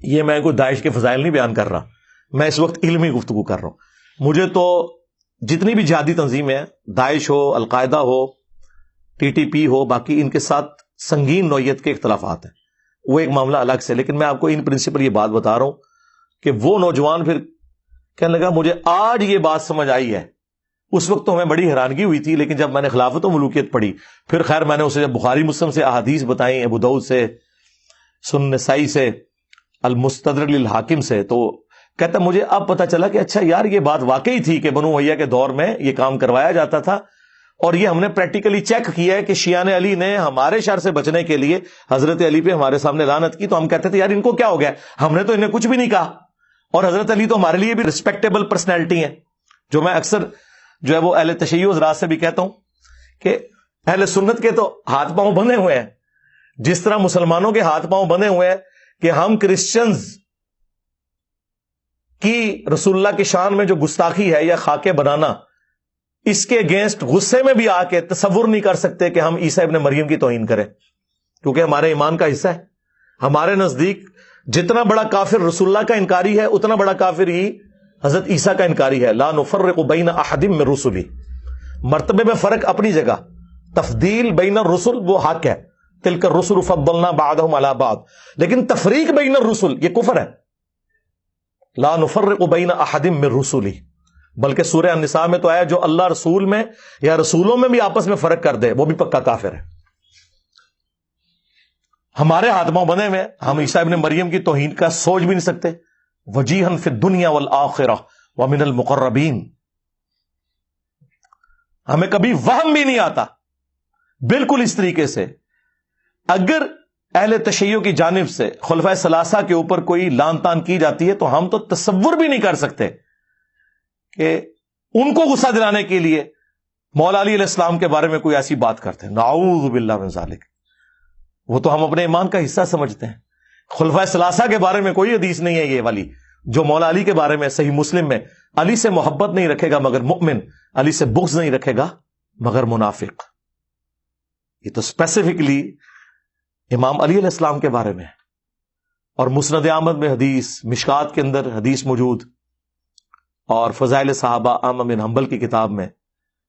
S1: یہ میں کوئی داعش کے فضائل نہیں بیان کر رہا, میں اس وقت علمی گفتگو کر رہا ہوں. مجھے تو جتنی بھی جہادی تنظیمیں ہیں, داعش ہو, القاعدہ ہو, ٹی ٹی پی ہو, باقی ان کے ساتھ سنگین نوعیت کے اختلافات ہیں, وہ ایک معاملہ الگ سے. لیکن میں آپ کو ان پرنسپل یہ بات بتا رہا ہوں کہ وہ نوجوان پھر کہنے لگا مجھے آج یہ بات سمجھ آئی ہے, اس وقت تو ہمیں بڑی حیرانگی ہوئی تھی, لیکن جب میں نے خلافت و ملوکیت پڑھی, پھر خیر میں نے اسے جب بخاری مسلم سے احادیث بتائیں, ابو داؤد سے, سنن نسائی سے, المستدرک للحاکم سے, تو کہتا مجھے اب پتہ چلا کہ اچھا یار یہ بات واقعی تھی کہ بنو امیہ کے دور میں یہ کام کروایا جاتا تھا, اور یہ ہم نے پریکٹیکلی چیک کیا ہے کہ شیعان علی نے ہمارے شر سے بچنے کے لیے حضرت علی پہ ہمارے سامنے لعنت کی, تو ہم کہتے تھے یار ان کو کیا ہو گیا, ہم نے تو انہیں کچھ بھی نہیں کہا, اور حضرت علی تو ہمارے لیے بھی ریسپیکٹیبل پرسنالٹی ہیں. جو میں اکثر جو ہے وہ اہل تشیع حضرات سے بھی کہتا ہوں کہ اہل سنت کے تو ہاتھ پاؤں بندھے ہوئے ہیں, جس طرح مسلمانوں کے ہاتھ پاؤں بندھے ہوئے ہیں کہ ہم کرسچنز کی رسول اللہ کی شان میں جو گستاخی ہے یا خاکے بنانا, اس کے اگینسٹ غصے میں بھی آ کے تصور نہیں کر سکتے کہ ہم عیسیٰ ابن مریم کی توہین کریں, کیونکہ ہمارے ایمان کا حصہ ہے. ہمارے نزدیک جتنا بڑا کافر رسول اللہ کا انکاری ہے, اتنا بڑا کافر ہی حضرت عیسیٰ کا انکاری ہے. لا نفرق بین احد من رسلی, مرتبے میں فرق اپنی جگہ, تفضیل بین الرسل وہ حق ہے, تلک الرسل فضلنا بعضهم علی بعض, لیکن تفریق بین الرسل یہ کفر ہے. لا نفرق بین احد من رسلی, بلکہ سورہ النساء میں تو آیا جو اللہ رسول میں یا رسولوں میں بھی آپس میں فرق کر دے وہ بھی پکا کافر ہے. ہمارے ہاتھ پاؤں بنے ہوئے, ہم عیسیٰ ابن مریم کی توہین کا سوچ بھی نہیں سکتے. وجیہا فی الدنیا والآخرہ ومن المقربین, ہمیں کبھی وہم بھی نہیں آتا. بالکل اس طریقے سے اگر اہل تشیع کی جانب سے خلفائے ثلاثہ کے اوپر کوئی لان تان کی جاتی ہے, تو ہم تو تصور بھی نہیں کر سکتے کہ ان کو غصہ دلانے کے لیے مولا علی علیہ السلام کے بارے میں کوئی ایسی بات کرتے ہیں. نعوذ باللہ من ذالک, وہ تو ہم اپنے ایمان کا حصہ سمجھتے ہیں. خلفائے ثلاثہ کے بارے میں کوئی حدیث نہیں ہے یہ والی جو مولا علی کے بارے میں صحیح مسلم میں, علی سے محبت نہیں رکھے گا مگر مؤمن, علی سے بغض نہیں رکھے گا مگر منافق. یہ تو اسپیسیفکلی امام علی علیہ السلام کے بارے میں. اور مسند احمد میں حدیث, مشکات کے اندر حدیث موجود, اور فضائل صحابہ احمد بن حنبل کی کتاب میں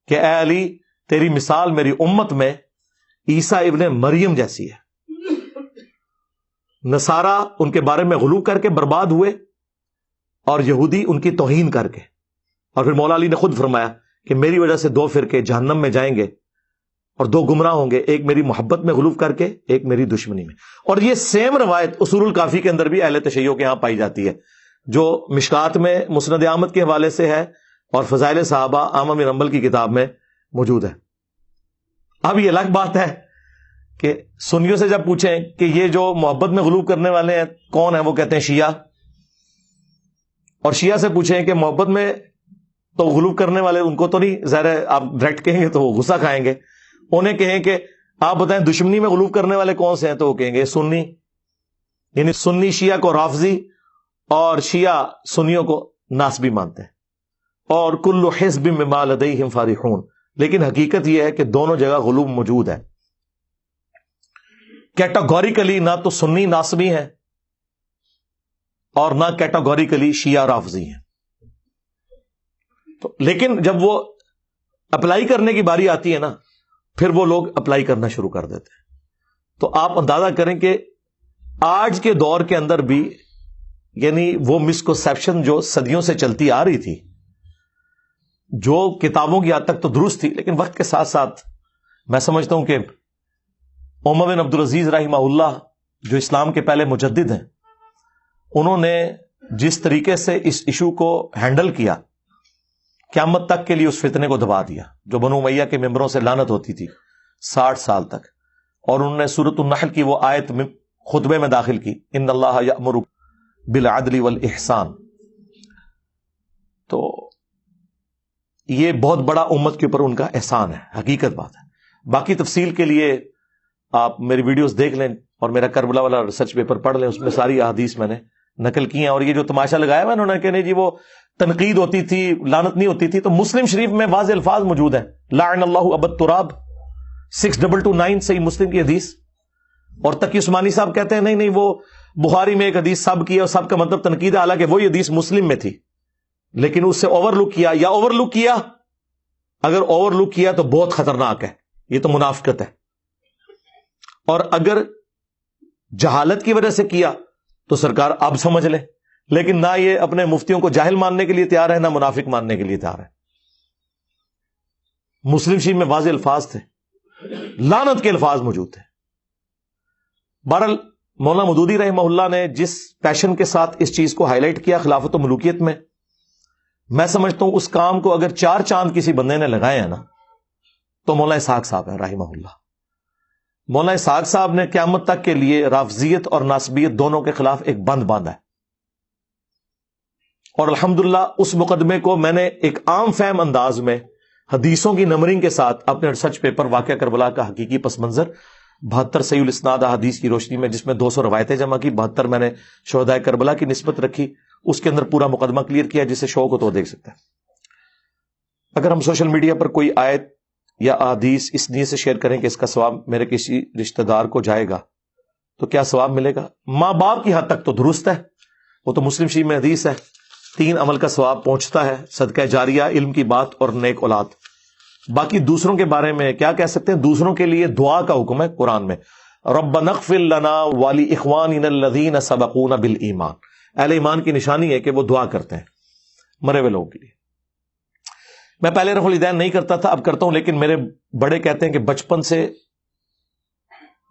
S1: کہ اے علی تیری مثال میری امت میں عیسیٰ ابن مریم جیسی ہے. نصارہ ان کے بارے میں غلو کر کے برباد ہوئے, اور یہودی ان کی توہین کر کے. اور پھر مولا علی نے خود فرمایا کہ میری وجہ سے 2 فرقے جہنم میں جائیں گے, اور 2 گمراہ ہوں گے, ایک میری محبت میں غلو کر کے, ایک میری دشمنی میں. اور یہ سیم روایت اصول الکافی کے اندر بھی اہل تشیع کے ہاں پائی جاتی ہے, جو مشکات میں مسند احمد کے حوالے سے ہے, اور فضائل صحابہ احمد بن حنبل کی کتاب میں موجود ہے. اب یہ الگ بات ہے کہ سنیوں سے جب پوچھیں کہ یہ جو محبت میں غلو کرنے والے ہیں کون ہیں, وہ کہتے ہیں شیعہ. اور شیعہ سے پوچھیں کہ محبت میں تو غلو کرنے والے, ان کو تو نہیں, ظاہر ہے آپ ڈائریکٹ کہیں گے تو وہ غصہ کھائیں گے. انہیں کہیں کہ آپ بتائیں دشمنی میں غلو کرنے والے کون سے ہیں, تو وہ کہیں گے سنی, یعنی سنی شیعہ کو رافضی اور شیعہ سنیوں کو ناسبی مانتے ہیں. اور کل حزب بما لدیہم فرحون, لیکن حقیقت یہ ہے کہ دونوں جگہ غلو موجود ہے. کیٹاگوریکلی نہ تو سنی ناسبی ہیں اور نہ کیٹاگوریکلی شیعہ رافضی ہیں. تو لیکن جب وہ اپلائی کرنے کی باری آتی ہے نا, پھر وہ لوگ اپلائی کرنا شروع کر دیتے ہیں. تو آپ اندازہ کریں کہ آج کے دور کے اندر بھی, یعنی وہ مسکنسیپشن جو صدیوں سے چلتی آ رہی تھی, جو کتابوں کی حد تک تو درست تھی, لیکن وقت کے ساتھ ساتھ میں سمجھتا ہوں کہ عمر بن عبدالعزیز رحمہ اللہ جو اسلام کے پہلے مجدد ہیں, انہوں نے جس طریقے سے اس ایشو کو ہینڈل کیا, قیامت تک کے لیے اس فتنے کو دبا دیا جو بنو امیہ کے ممبروں سے لعنت ہوتی تھی 60 سال تک. اور انہوں نے سورۃ النحل کی وہ آیت خطبے میں داخل کی, ان اللہ یأمر بالعدل والاحسان. تو یہ بہت بڑا امت کے اوپر ان کا احسان ہے, حقیقت بات ہے. باقی تفصیل کے لیے آپ میری ویڈیوز دیکھ لیں اور میرا کربلا والا ریسرچ پیپر پڑھ لیں, اس میں ساری احادیث میں نے نقل کی ہیں. اور یہ جو تماشا لگایا ہوا انہوں نے کہ نہیں جی وہ تنقید ہوتی تھی، لعنت نہیں ہوتی تھی، تو مسلم شریف میں واضح الفاظ موجود ہیں، لعن اللہ ابا التراب 6229 صحیح مسلم کی حدیث. اور تقی عثمانی صاحب کہتے ہیں نہیں نہیں، وہ بخاری میں ایک حدیث سب کی ہے اور سب کا مطلب تنقید ہے، حالانکہ وہی حدیث مسلم میں تھی لیکن اس سے اوور لک کیا. یا اوور لک کیا، اگر اوور لک کیا تو بہت خطرناک ہے، یہ تو منافقت ہے. اور اگر جہالت کی وجہ سے کیا تو سرکار اب سمجھ لے، لیکن نہ یہ اپنے مفتیوں کو جاہل ماننے کے لیے تیار ہے، نہ منافق ماننے کے لیے تیار ہے. مسلم شریف میں واضح الفاظ تھے، لعنت کے الفاظ موجود تھے. بہرحال مولانا مودودی رحمہ اللہ نے جس پیشن کے ساتھ اس چیز کو ہائی لائٹ کیا خلافت و ملوکیت میں سمجھتا ہوں اس کام کو اگر 4 چاند کسی بندے نے لگائے ہیں نا تو مولانا اسحاق صاحب ہیں رحمہ اللہ. مولانا اسحاق صاحب نے قیامت تک کے لیے رافضیت اور ناسبیت دونوں کے خلاف ایک بند باندھا ہے. اور الحمدللہ اس مقدمے کو میں نے ایک عام فہم انداز میں حدیثوں کی نمبرنگ کے ساتھ اپنے ریسرچ پیپر واقعہ کربلا کا حقیقی پس منظر 72 صحیح الاسناد احادیث کی روشنی میں، جس میں 200 روایتیں جمع کی، 72 میں نے شہداء کربلا کی نسبت رکھی، اس کے اندر پورا مقدمہ کلیئر کیا، جسے شوق ہو تو دیکھ سکتے ہیں. اگر ہم سوشل میڈیا پر کوئی آیت یا احادیث اس نیت سے شیئر کریں کہ اس کا ثواب میرے کسی رشتہ دار کو جائے گا تو کیا ثواب ملے گا؟ ماں باپ کی حد تک تو درست ہے، وہ تو مسلم شریف میں حدیث ہے، 3 عمل کا ثواب پہنچتا ہے، صدقہ جاریہ، علم کی بات اور نیک اولاد. باقی دوسروں کے بارے میں کیا کہہ سکتے ہیں؟ دوسروں کے لیے دعا کا حکم ہے قرآن میں، ربنا اغفر لنا ولاخواننا الذین سبقونا بالایمان. اہل ایمان کی نشانی ہے کہ وہ دعا کرتے ہیں مرے ہوئے لوگوں کے لیے. میں پہلے رفع الیدین نہیں کرتا تھا، اب کرتا ہوں، لیکن میرے بڑے کہتے ہیں کہ بچپن سے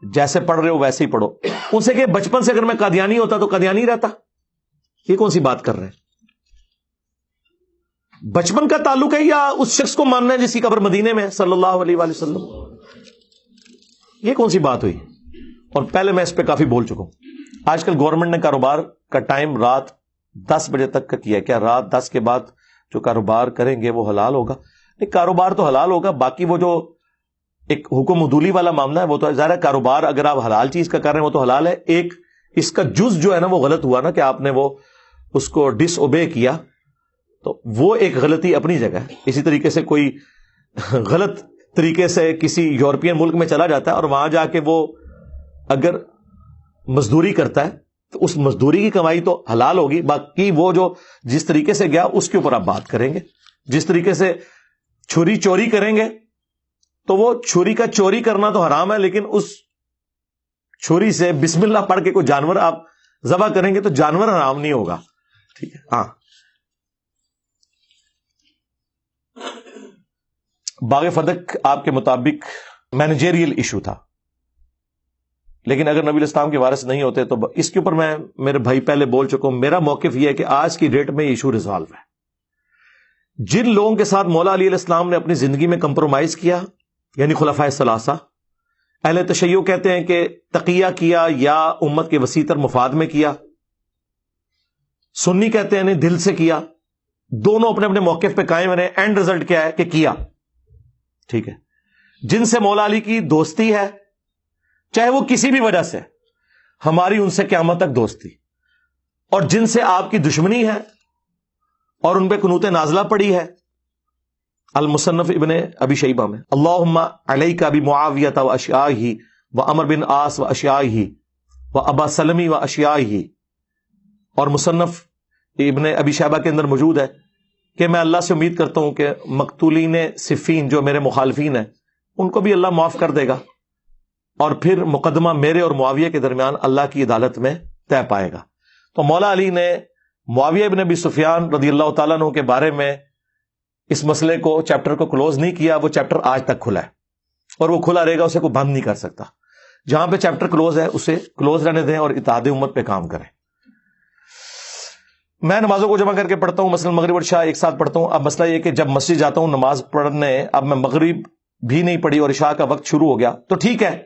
S1: جیسے پڑھ رہے ہو ویسے ہی پڑھو. ان سے کہ بچپن سے اگر میں قادیانی ہوتا تو قادیانی رہتا. یہ کون سی بات کر رہے ہیں؟ بچپن کا تعلق ہے یا اس شخص کو ماننا ہے جس کی قبر مدینے میں صلی اللہ علیہ وآلہ وسلم؟ یہ کون سی بات ہوئی؟ اور پہلے میں اس پہ کافی بول چکا ہوں. آج کل گورنمنٹ نے کاروبار کا ٹائم رات 10 بجے تک کا کیا ہے. کیا رات 10 کے بعد جو کاروبار کریں گے وہ حلال ہوگا؟ نہیں، کاروبار تو حلال ہوگا، باقی وہ جو ایک حکم عدولی والا معاملہ ہے وہ تو ظاہر ہے. کاروبار اگر آپ حلال چیز کا کر رہے ہیں وہ تو حلال ہے. ایک اس کا جز جو ہے نا وہ غلط ہوا نا کہ آپ نے وہ اس کو ڈس اوبے کیا، تو وہ ایک غلطی اپنی جگہ ہے. اسی طریقے سے کوئی غلط طریقے سے کسی یورپین ملک میں چلا جاتا ہے اور وہاں جا کے وہ اگر مزدوری کرتا ہے تو اس مزدوری کی کمائی تو حلال ہوگی. باقی وہ جو جس طریقے سے گیا اس کے اوپر آپ بات کریں گے. جس طریقے سے چھری چوری کریں گے تو وہ چھری کا چوری کرنا تو حرام ہے، لیکن اس چھری سے بسم اللہ پڑھ کے کوئی جانور آپ ذبح کریں گے تو جانور حرام نہیں ہوگا. ٹھیک ہے. ہاں، باغ فتح آپ کے مطابق مینیجریل ایشو تھا، لیکن اگر نبی الاسلام کے وارث نہیں ہوتے تو اس کے اوپر میں میرے بھائی پہلے بول چکا ہوں. میرا موقف یہ ہے کہ آج کی ڈیٹ میں ایشو ریزالو ہے. جن لوگوں کے ساتھ مولا علی علیہ السلام نے اپنی زندگی میں کمپرومائز کیا، یعنی خلفائے ثلاثہ، اہل تشیع کہتے ہیں کہ تقیہ کیا یا امت کے وسیع تر مفاد میں کیا، سنی کہتے ہیں نہیں دل سے کیا، دونوں اپنے اپنے موقف پہ قائم رہے. اینڈ رزلٹ کیا ہے کہ کیا. ٹھیک ہے. جن سے مولا علی کی دوستی ہے چاہے وہ کسی بھی وجہ سے، ہماری ان سے قیامت تک دوستی، اور جن سے آپ کی دشمنی ہے اور ان پہ قنوت نازلہ پڑی ہے، المصنف ابن ابی شیبہ میں اللہم علیک بمعاویہ و اشیائہ و عمر بن عاص و اشیائہ و ابا سلمی و اشیائہ، اور مصنف ابن ابی شیبہ کے اندر موجود ہے کہ میں اللہ سے امید کرتا ہوں کہ مقتولین صفین جو میرے مخالفین ہیں ان کو بھی اللہ معاف کر دے گا، اور پھر مقدمہ میرے اور معاویہ کے درمیان اللہ کی عدالت میں طے پائے گا. تو مولا علی نے معاویہ ابن ابی سفیان رضی اللہ تعالیٰ عنہ کے بارے میں اس مسئلے کو چیپٹر کو کلوز نہیں کیا. وہ چیپٹر آج تک کھلا ہے اور وہ کھلا رہے گا، اسے کوئی بند نہیں کر سکتا. جہاں پہ چیپٹر کلوز ہے اسے کلوز رہنے دیں اور اتحاد امت پہ کام کریں. میں نمازوں کو جمع کر کے پڑھتا ہوں، مثلا مغرب اور عشاء ایک ساتھ پڑھتا ہوں. اب مسئلہ یہ کہ جب مسجد جاتا ہوں نماز پڑھنے، اب میں مغرب بھی نہیں پڑھی اور عشاء کا وقت شروع ہو گیا تو ٹھیک ہے،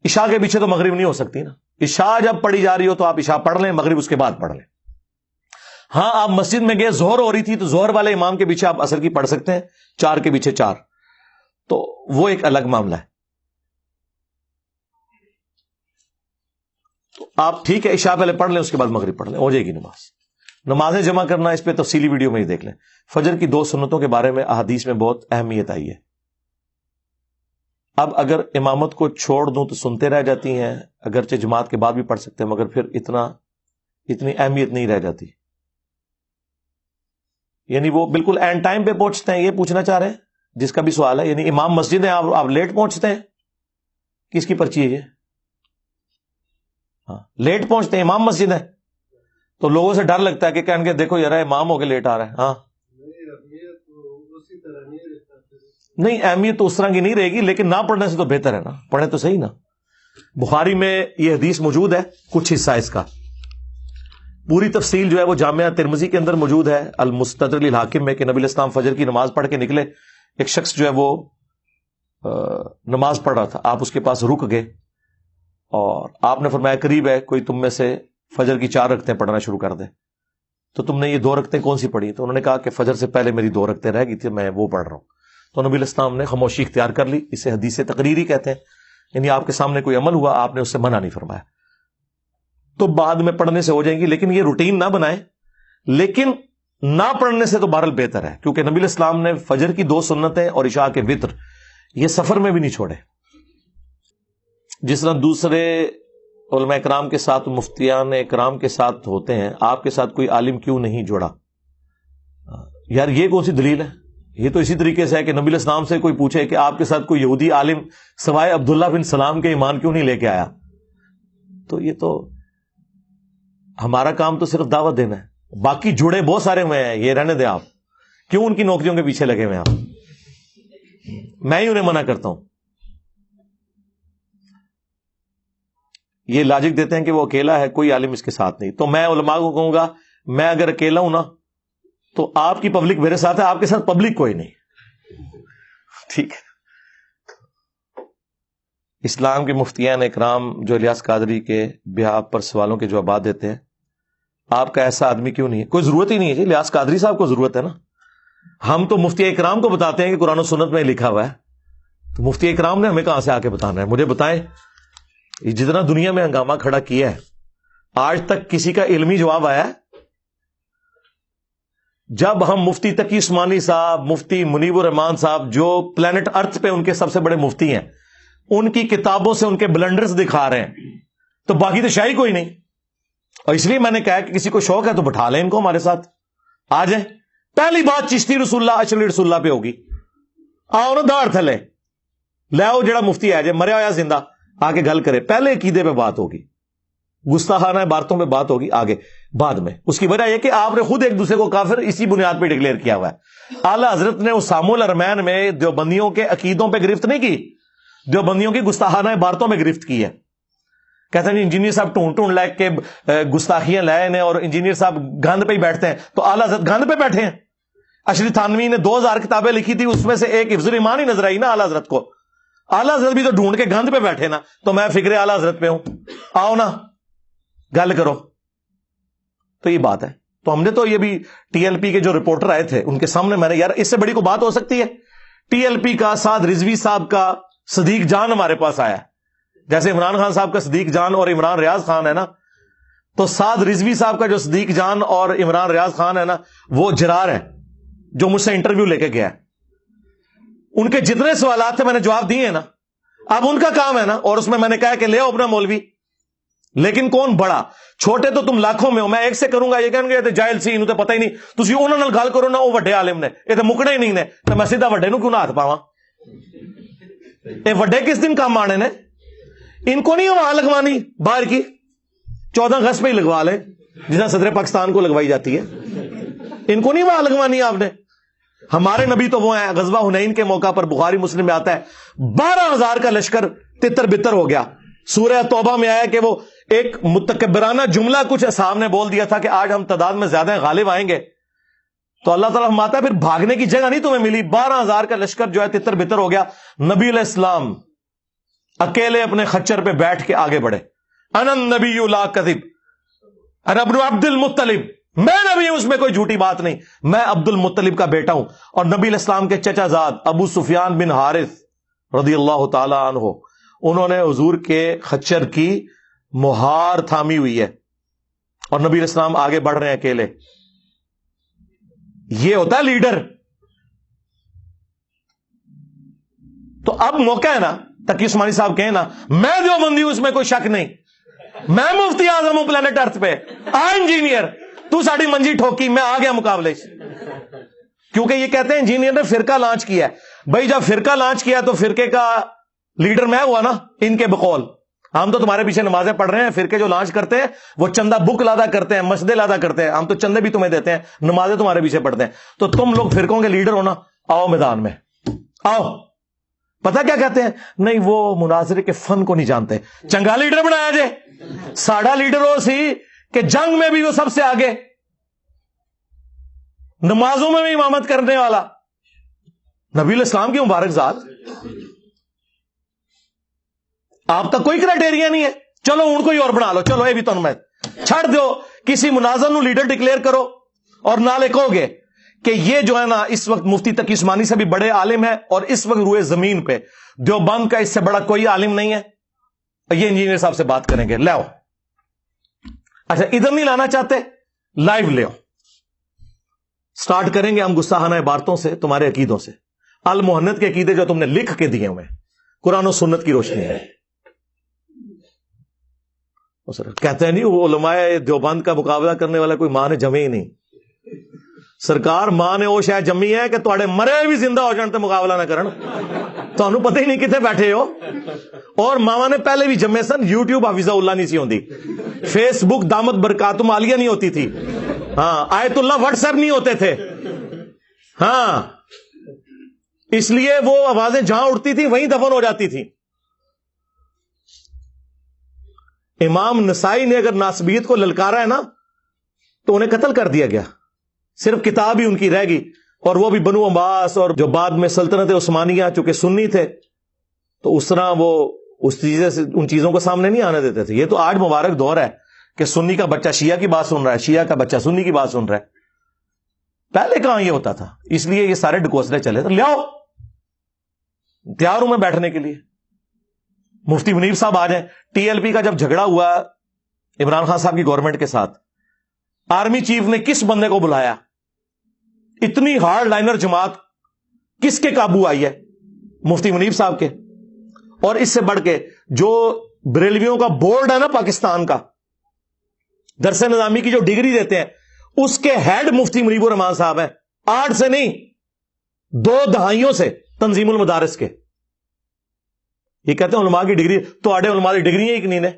S1: عشاء کے پیچھے تو مغرب نہیں ہو سکتی نا. عشاء جب پڑھی جا رہی ہو تو آپ عشاء پڑھ لیں، مغرب اس کے بعد پڑھ لیں. ہاں، آپ مسجد میں گئے، ظہر ہو رہی تھی تو ظہر والے امام کے پیچھے آپ عصر کی پڑھ سکتے ہیں، 4 کے پیچھے 4، تو وہ ایک الگ معاملہ ہے. تو آپ ٹھیک ہے عشاء پہلے پڑھ لیں، اس کے بعد مغرب پڑھ لیں، ہو جائے گی نماز. نمازیں جمع کرنا، اس پہ تفصیلی ویڈیو میں ہی دیکھ لیں. فجر کی 2 سنتوں کے بارے میں احادیث میں بہت اہمیت آئی ہے. اب اگر امامت کو چھوڑ دوں تو سنتے رہ جاتی ہیں، اگرچہ جماعت کے بعد بھی پڑھ سکتے ہیں، مگر پھر اتنی اہمیت نہیں رہ جاتی. یعنی وہ بالکل اینڈ ٹائم پہ پہنچتے ہیں، یہ پوچھنا چاہ رہے ہیں جس کا بھی سوال ہے. یعنی امام مسجد ہے، آپ لیٹ پہنچتے ہیں، کس کی پرچی ہے یہ؟ ہاں، لیٹ پہنچتے ہیں، امام مسجد ہے تو لوگوں سے ڈر لگتا ہے کہ کہیں گے دیکھو یار امام ہو کے لیٹ آ رہا ہے. ہاں نہیں، اہمیت تو اس طرح کی نہیں رہے گی، لیکن نہ پڑھنے سے تو بہتر ہے نا، پڑھیں تو صحیح نا. بخاری میں یہ حدیث موجود ہے، کچھ حصہ اس کا، پوری تفصیل جو ہے وہ جامعہ ترمذی کے اندر موجود ہے، المستدرک للحاکم میں، کہ نبی علیہ السلام فجر کی نماز پڑھ کے نکلے. ایک شخص جو ہے وہ نماز پڑھ رہا تھا، آپ اس کے پاس رک گئے اور آپ نے فرمایا قریب ہے کوئی تم میں سے فجر کی 4 رکعتیں پڑھنا شروع کر دے، تو تم نے یہ 2 رکعتیں کون سی پڑھی؟ تو انہوں نے کہا کہ فجر سے پہلے میری 2 رکعتیں رہ گئی تھی، میں وہ پڑھ رہا ہوں. تو نبی علیہ السلام نے خاموشی اختیار کر لی. اسے حدیث تقریری کہتے ہیں، یعنی آپ کے سامنے کوئی عمل ہوا، آپ نے اس سے منع نہیں فرمایا، تو بعد میں پڑھنے سے ہو جائیں گی، لیکن یہ روٹین نہ بنائیں. لیکن نہ پڑھنے سے تو بہرحال بہتر ہے، کیونکہ نبی علیہ السلام نے فجر کی 2 سنتیں اور عشاء کے وتر یہ سفر میں بھی نہیں چھوڑے. جس طرح دوسرے علماء کرام کے ساتھ، مفتیان کرام کے ساتھ ہوتے ہیں، آپ کے ساتھ کوئی عالم کیوں نہیں جوڑا؟ یار یہ کون سی دلیل ہے؟ یہ تو اسی طریقے سے ہے کہ نبی علیہ السلام سے کوئی پوچھے کہ آپ کے ساتھ کوئی یہودی عالم سوائے عبداللہ بن سلام کے ایمان کیوں نہیں لے کے آیا؟ تو یہ تو ہمارا کام تو صرف دعوت دینا ہے، باقی جڑے بہت سارے ہوئے ہیں، یہ رہنے دیں. آپ کیوں ان کی نوکریوں کے پیچھے لگے ہوئے ہیں؟ آپ، میں ہی انہیں منع کرتا ہوں. یہ لاجک دیتے ہیں کہ وہ اکیلا ہے، کوئی عالم اس کے ساتھ نہیں. تو میں علماء کو کہوں گا، میں اگر اکیلا ہوں نا تو آپ کی پبلک میرے ساتھ ہے، آپ کے ساتھ پبلک کوئی نہیں. ٹھیک ہے. اسلام کے مفتیان اکرام جو الیاس قادری کے بیاہ پر سوالوں کے جوابات دیتے ہیں، آپ کا ایسا آدمی کیوں نہیں ہے؟ کوئی ضرورت ہی نہیں ہے جی، الیاس قادری صاحب کو ضرورت ہے نا. ہم تو مفتی اکرام کو بتاتے ہیں کہ قرآن و سنت میں لکھا ہوا ہے، تو مفتی اکرام نے ہمیں کہاں سے آ کے بتانا ہے؟ مجھے بتائیں، جتنا دنیا میں ہنگامہ کھڑا کیا ہے، آج تک کسی کا علمی جواب آیا ہے؟ جب ہم مفتی تقی عثمانی صاحب، مفتی منیب الرحمان صاحب جو پلانٹ ارتھ پہ ان کے سب سے بڑے مفتی ہیں، ان کی کتابوں سے ان کے بلنڈرز دکھا رہے ہیں، تو باقی تو شاہی کوئی نہیں. اور اس لیے میں نے کہا کہ کسی کو شوق ہے تو بٹھا لیں ان کو ہمارے ساتھ، آ جائیں. پہلی بات چشتی رسول اللہ اشرف رسول اللہ پہ ہوگی. آؤ نا داڑ تھلے لے آؤ، جڑا مفتی ہے جائے مریا ہوا زندہ آ کے گل کرے. پہلے عقیدے پہ بات ہوگی، گستاخانہ باتوں پہ بات ہوگی آگے بعد میں. اس کی وجہ یہ کہ آپ نے خود ایک دوسرے کو کافر اسی بنیاد پہ ڈکلیئر کیا ہوا ہے. اعلیٰ حضرت نے اسامہ الارمین میں دیوبندیوں کے عقیدوں پہ گرفت نہیں کی، دیوبندیوں کی گستاخانہ عبارتوں میں گرفت کی ہے. کہتے ہیں انجینئر صاحب ٹونڈ لے کے گستاخیاں لائے ہیں اور انجینئر صاحب گند پہ ہی بیٹھتے ہیں، تو اعلیٰ حضرت گند پہ بیٹھے ہیں. اشری تھانوی نے 2000 کتابیں لکھی تھی، اس میں سے ایک حفظ الایمان ہی نظر آئی نا اعلیٰ حضرت کو. اعلیٰ حضرت بھی تو ڈھونڈ کے گند پہ بیٹھے نا، تو میں فکر اعلیٰ حضرت پہ ہوں. آؤ نا گل کرو. تو یہ بات ہے. تو ہم نے تو یہ بھی ٹی ایل پی کے جو رپورٹر آئے تھے ان کے سامنے میں نے، یار اس سے بڑی کوئی بات ہو سکتی ہے؟ ٹی ایل پی کا سعد رضوی صاحب کا صدیق جان ہمارے پاس آیا، جیسے عمران خان صاحب کا صدیق جان اور عمران ریاض خان ہے نا، تو سعد رضوی صاحب کا جو صدیق جان اور عمران ریاض خان ہے نا، وہ جرار ہے جو مجھ سے انٹرویو لے کے گیا ہے. ان کے جتنے سوالات تھے میں نے جواب دیے ہیں نا. اب ان کا کام ہے نا، اور اس میں نے کہا کہ لے آؤ اپنا مولوی. لیکن کون بڑا؟ چھوٹے تو تم لاکھوں میں ہو. میں ایک سے کروں گا یہ کہیں گے جاہل سی، انہوں تو پتہ ہی نہیں، تسی انہاں نال گل کرو نا، وہ وڈے عالم نے، یہ تو مکنے ہی نہیں نے، تو میں سیدھا وڈے نو کیوں نہ ہاتھ پاواں؟ یہ وڈے کس دن کام آنے نے؟ ان کو نہیں وہاں لگوانی باہر کی 14 اگست پہ ہی لگوا لیں جس طرح صدر پاکستان کو لگوائی جاتی ہے. ان کو نہیں وہاں لگوانی آپ نے. ہمارے نبی تو وہ ہیں، غزوہ حنین کے موقع پر بخاری مسلم میں آتا ہے 12,000 کا لشکر تتر بتر ہو گیا. سورہ توبہ میں آیا کہ وہ ایک متکبرانہ جملہ کچھ اصحاب نے بول دیا تھا کہ آج ہم تعداد میں زیادہ غالب آئیں گے. تو اللہ تعالیٰ فرماتا ہے پھر بھاگنے کی جگہ نہیں تمہیں ملی. 12,000 کا لشکر جو ہے تتر بتر ہو گیا. نبی علیہ السلام اکیلے اپنے خچر پہ بیٹھ کے آگے بڑھے. انا النبی لا کذب انا ابن عبد المطلب، میں نبی ہوں، اس میں کوئی جھوٹی بات نہیں، میں عبد المطلب کا بیٹا ہوں. اور نبی علیہ السلام کے چچا زاد ابو سفیان بن حارث رضی اللہ تعالی عنہ، انہوں نے حضور کے خچر کی مہار تھامی ہوئی ہے اور نبی علیہ السلام آگے بڑھ رہے ہیں اکیلے. یہ ہوتا ہے لیڈر. تو اب موقع ہے نا, تقی عثمانی صاحب کہیں نا میں دیوبندی ہوں, اس میں کوئی شک نہیں, میں مفتی اعظم ہوں پلانٹ ارتھ پہ, انجینئر, تو ساڑی منجی ٹھوکی, میں آ گیا مقابلے. کیونکہ یہ کہتے ہیں انجینئر نے فرقہ لانچ کیا ہے. بھائی جب فرقہ لانچ کیا تو فرقے کا لیڈر میں ہوا نا ان کے بقول. ہم تو تمہارے پیچھے نمازیں پڑھ رہے ہیں, فرقے جو لانچ کرتے ہیں وہ چندہ بک لادا کرتے ہیں, مسجدیں لادا کرتے ہیں, ہم تو چندے بھی تمہیں دیتے ہیں, نمازیں تمہارے پیچھے پڑھتے ہیں. تو تم لوگ فرقوں کے لیڈر ہونا, آؤ میدان میں آؤ. پتہ کیا کہتے ہیں, نہیں وہ مناظرے کے فن کو نہیں جانتے, چنگا لیڈر بنایا جائے, ساڑا لیڈر ہو سی کہ جنگ میں بھی وہ سب سے آگے, نمازوں میں بھی امامت کرنے والا, نبی الاسلام کی مبارک ذات. آپ تک کوئی کرائٹیریا نہیں ہے, چلو ان کو ہی اور بنا لو, چلو یہ بھی تو میں چھڑ دو, کسی مناظر نو لیڈر ڈکلیئر کرو اور نہ لکھو گے کہ یہ جو ہے نا اس وقت مفتی تقی عثمانی سے بھی بڑے عالم ہے, اور اس وقت روئے زمین پہ دیوبند کا اس سے بڑا کوئی عالم نہیں ہے, یہ انجینئر صاحب سے بات کریں گے, لاؤ. اچھا ادھر نہیں لانا چاہتے, لائیو لے. سٹارٹ کریں گے ہم گستاخانہ عبارتوں سے, تمہارے عقیدوں سے, المحنت کے عقیدے جو تم نے لکھ کے دیے ہوئے قرآن و سنت کی روشنی ہے. کہتے ہیں نہیں وہ علماء دیوبند کا مقابلہ کرنے والا کوئی ماں نے جمے ہی نہیں. سرکار ماں نے وہ شاید جمی ہے کہ تھوڑے مرے بھی زندہ ہو جان تے مقابلہ نہ کرن, تمہیں پتہ ہی نہیں کتنے بیٹھے ہو. اور ماما نے پہلے بھی جمے سن, یوٹیوب حفیظہ اللہ نہیں سی ہوندی, فیس بک دامت برکاتم عالیہ نہیں ہوتی تھی, ہاں آیت اللہ واٹس ایپ نہیں ہوتے تھے, ہاں اس لیے وہ آوازیں جہاں اٹھتی تھی وہیں دفن ہو جاتی تھی. امام نسائی نے اگر ناسبیت کو للکارا ہے نا تو انہیں قتل کر دیا گیا, صرف کتاب ہی ان کی رہ گئی, اور وہ بھی بنو عباس اور جو بعد میں سلطنت عثمانیہ چونکہ سنی تھے تو اس طرح وہ اس چیزیں سے ان چیزوں کو سامنے نہیں آنے دیتے تھے. یہ تو آج مبارک دور ہے کہ سنی کا بچہ شیعہ کی بات سن رہا ہے, شیعہ کا بچہ سنی کی بات سن رہا ہے. پہلے کہاں یہ ہوتا تھا, اس لیے یہ سارے ڈکوسلے چلے. تو لیاؤ, تیار ہوں میں بیٹھنے کے لیے. مفتی منیر صاحب آ جائیں. ٹی ایل پی کا جب جھگڑا ہوا عمران خان صاحب کی گورنمنٹ کے ساتھ, آرمی چیف نے کس بندے کو بلایا, اتنی ہارڈ لائنر جماعت کس کے قابو آئی ہے, مفتی منیر صاحب کے. اور اس سے بڑھ کے جو بریلویوں کا بورڈ ہے نا پاکستان کا, درس نظامی کی جو ڈگری دیتے ہیں, اس کے ہیڈ مفتی منیب الرحمان صاحب ہیں. 8 سے نہیں 2 دہائیوں سے تنظیم المدارس کے. یہ کہتے ہیں علماء کی ڈگری, تو آڑے علماء کی ڈگری ایک نہیں نے.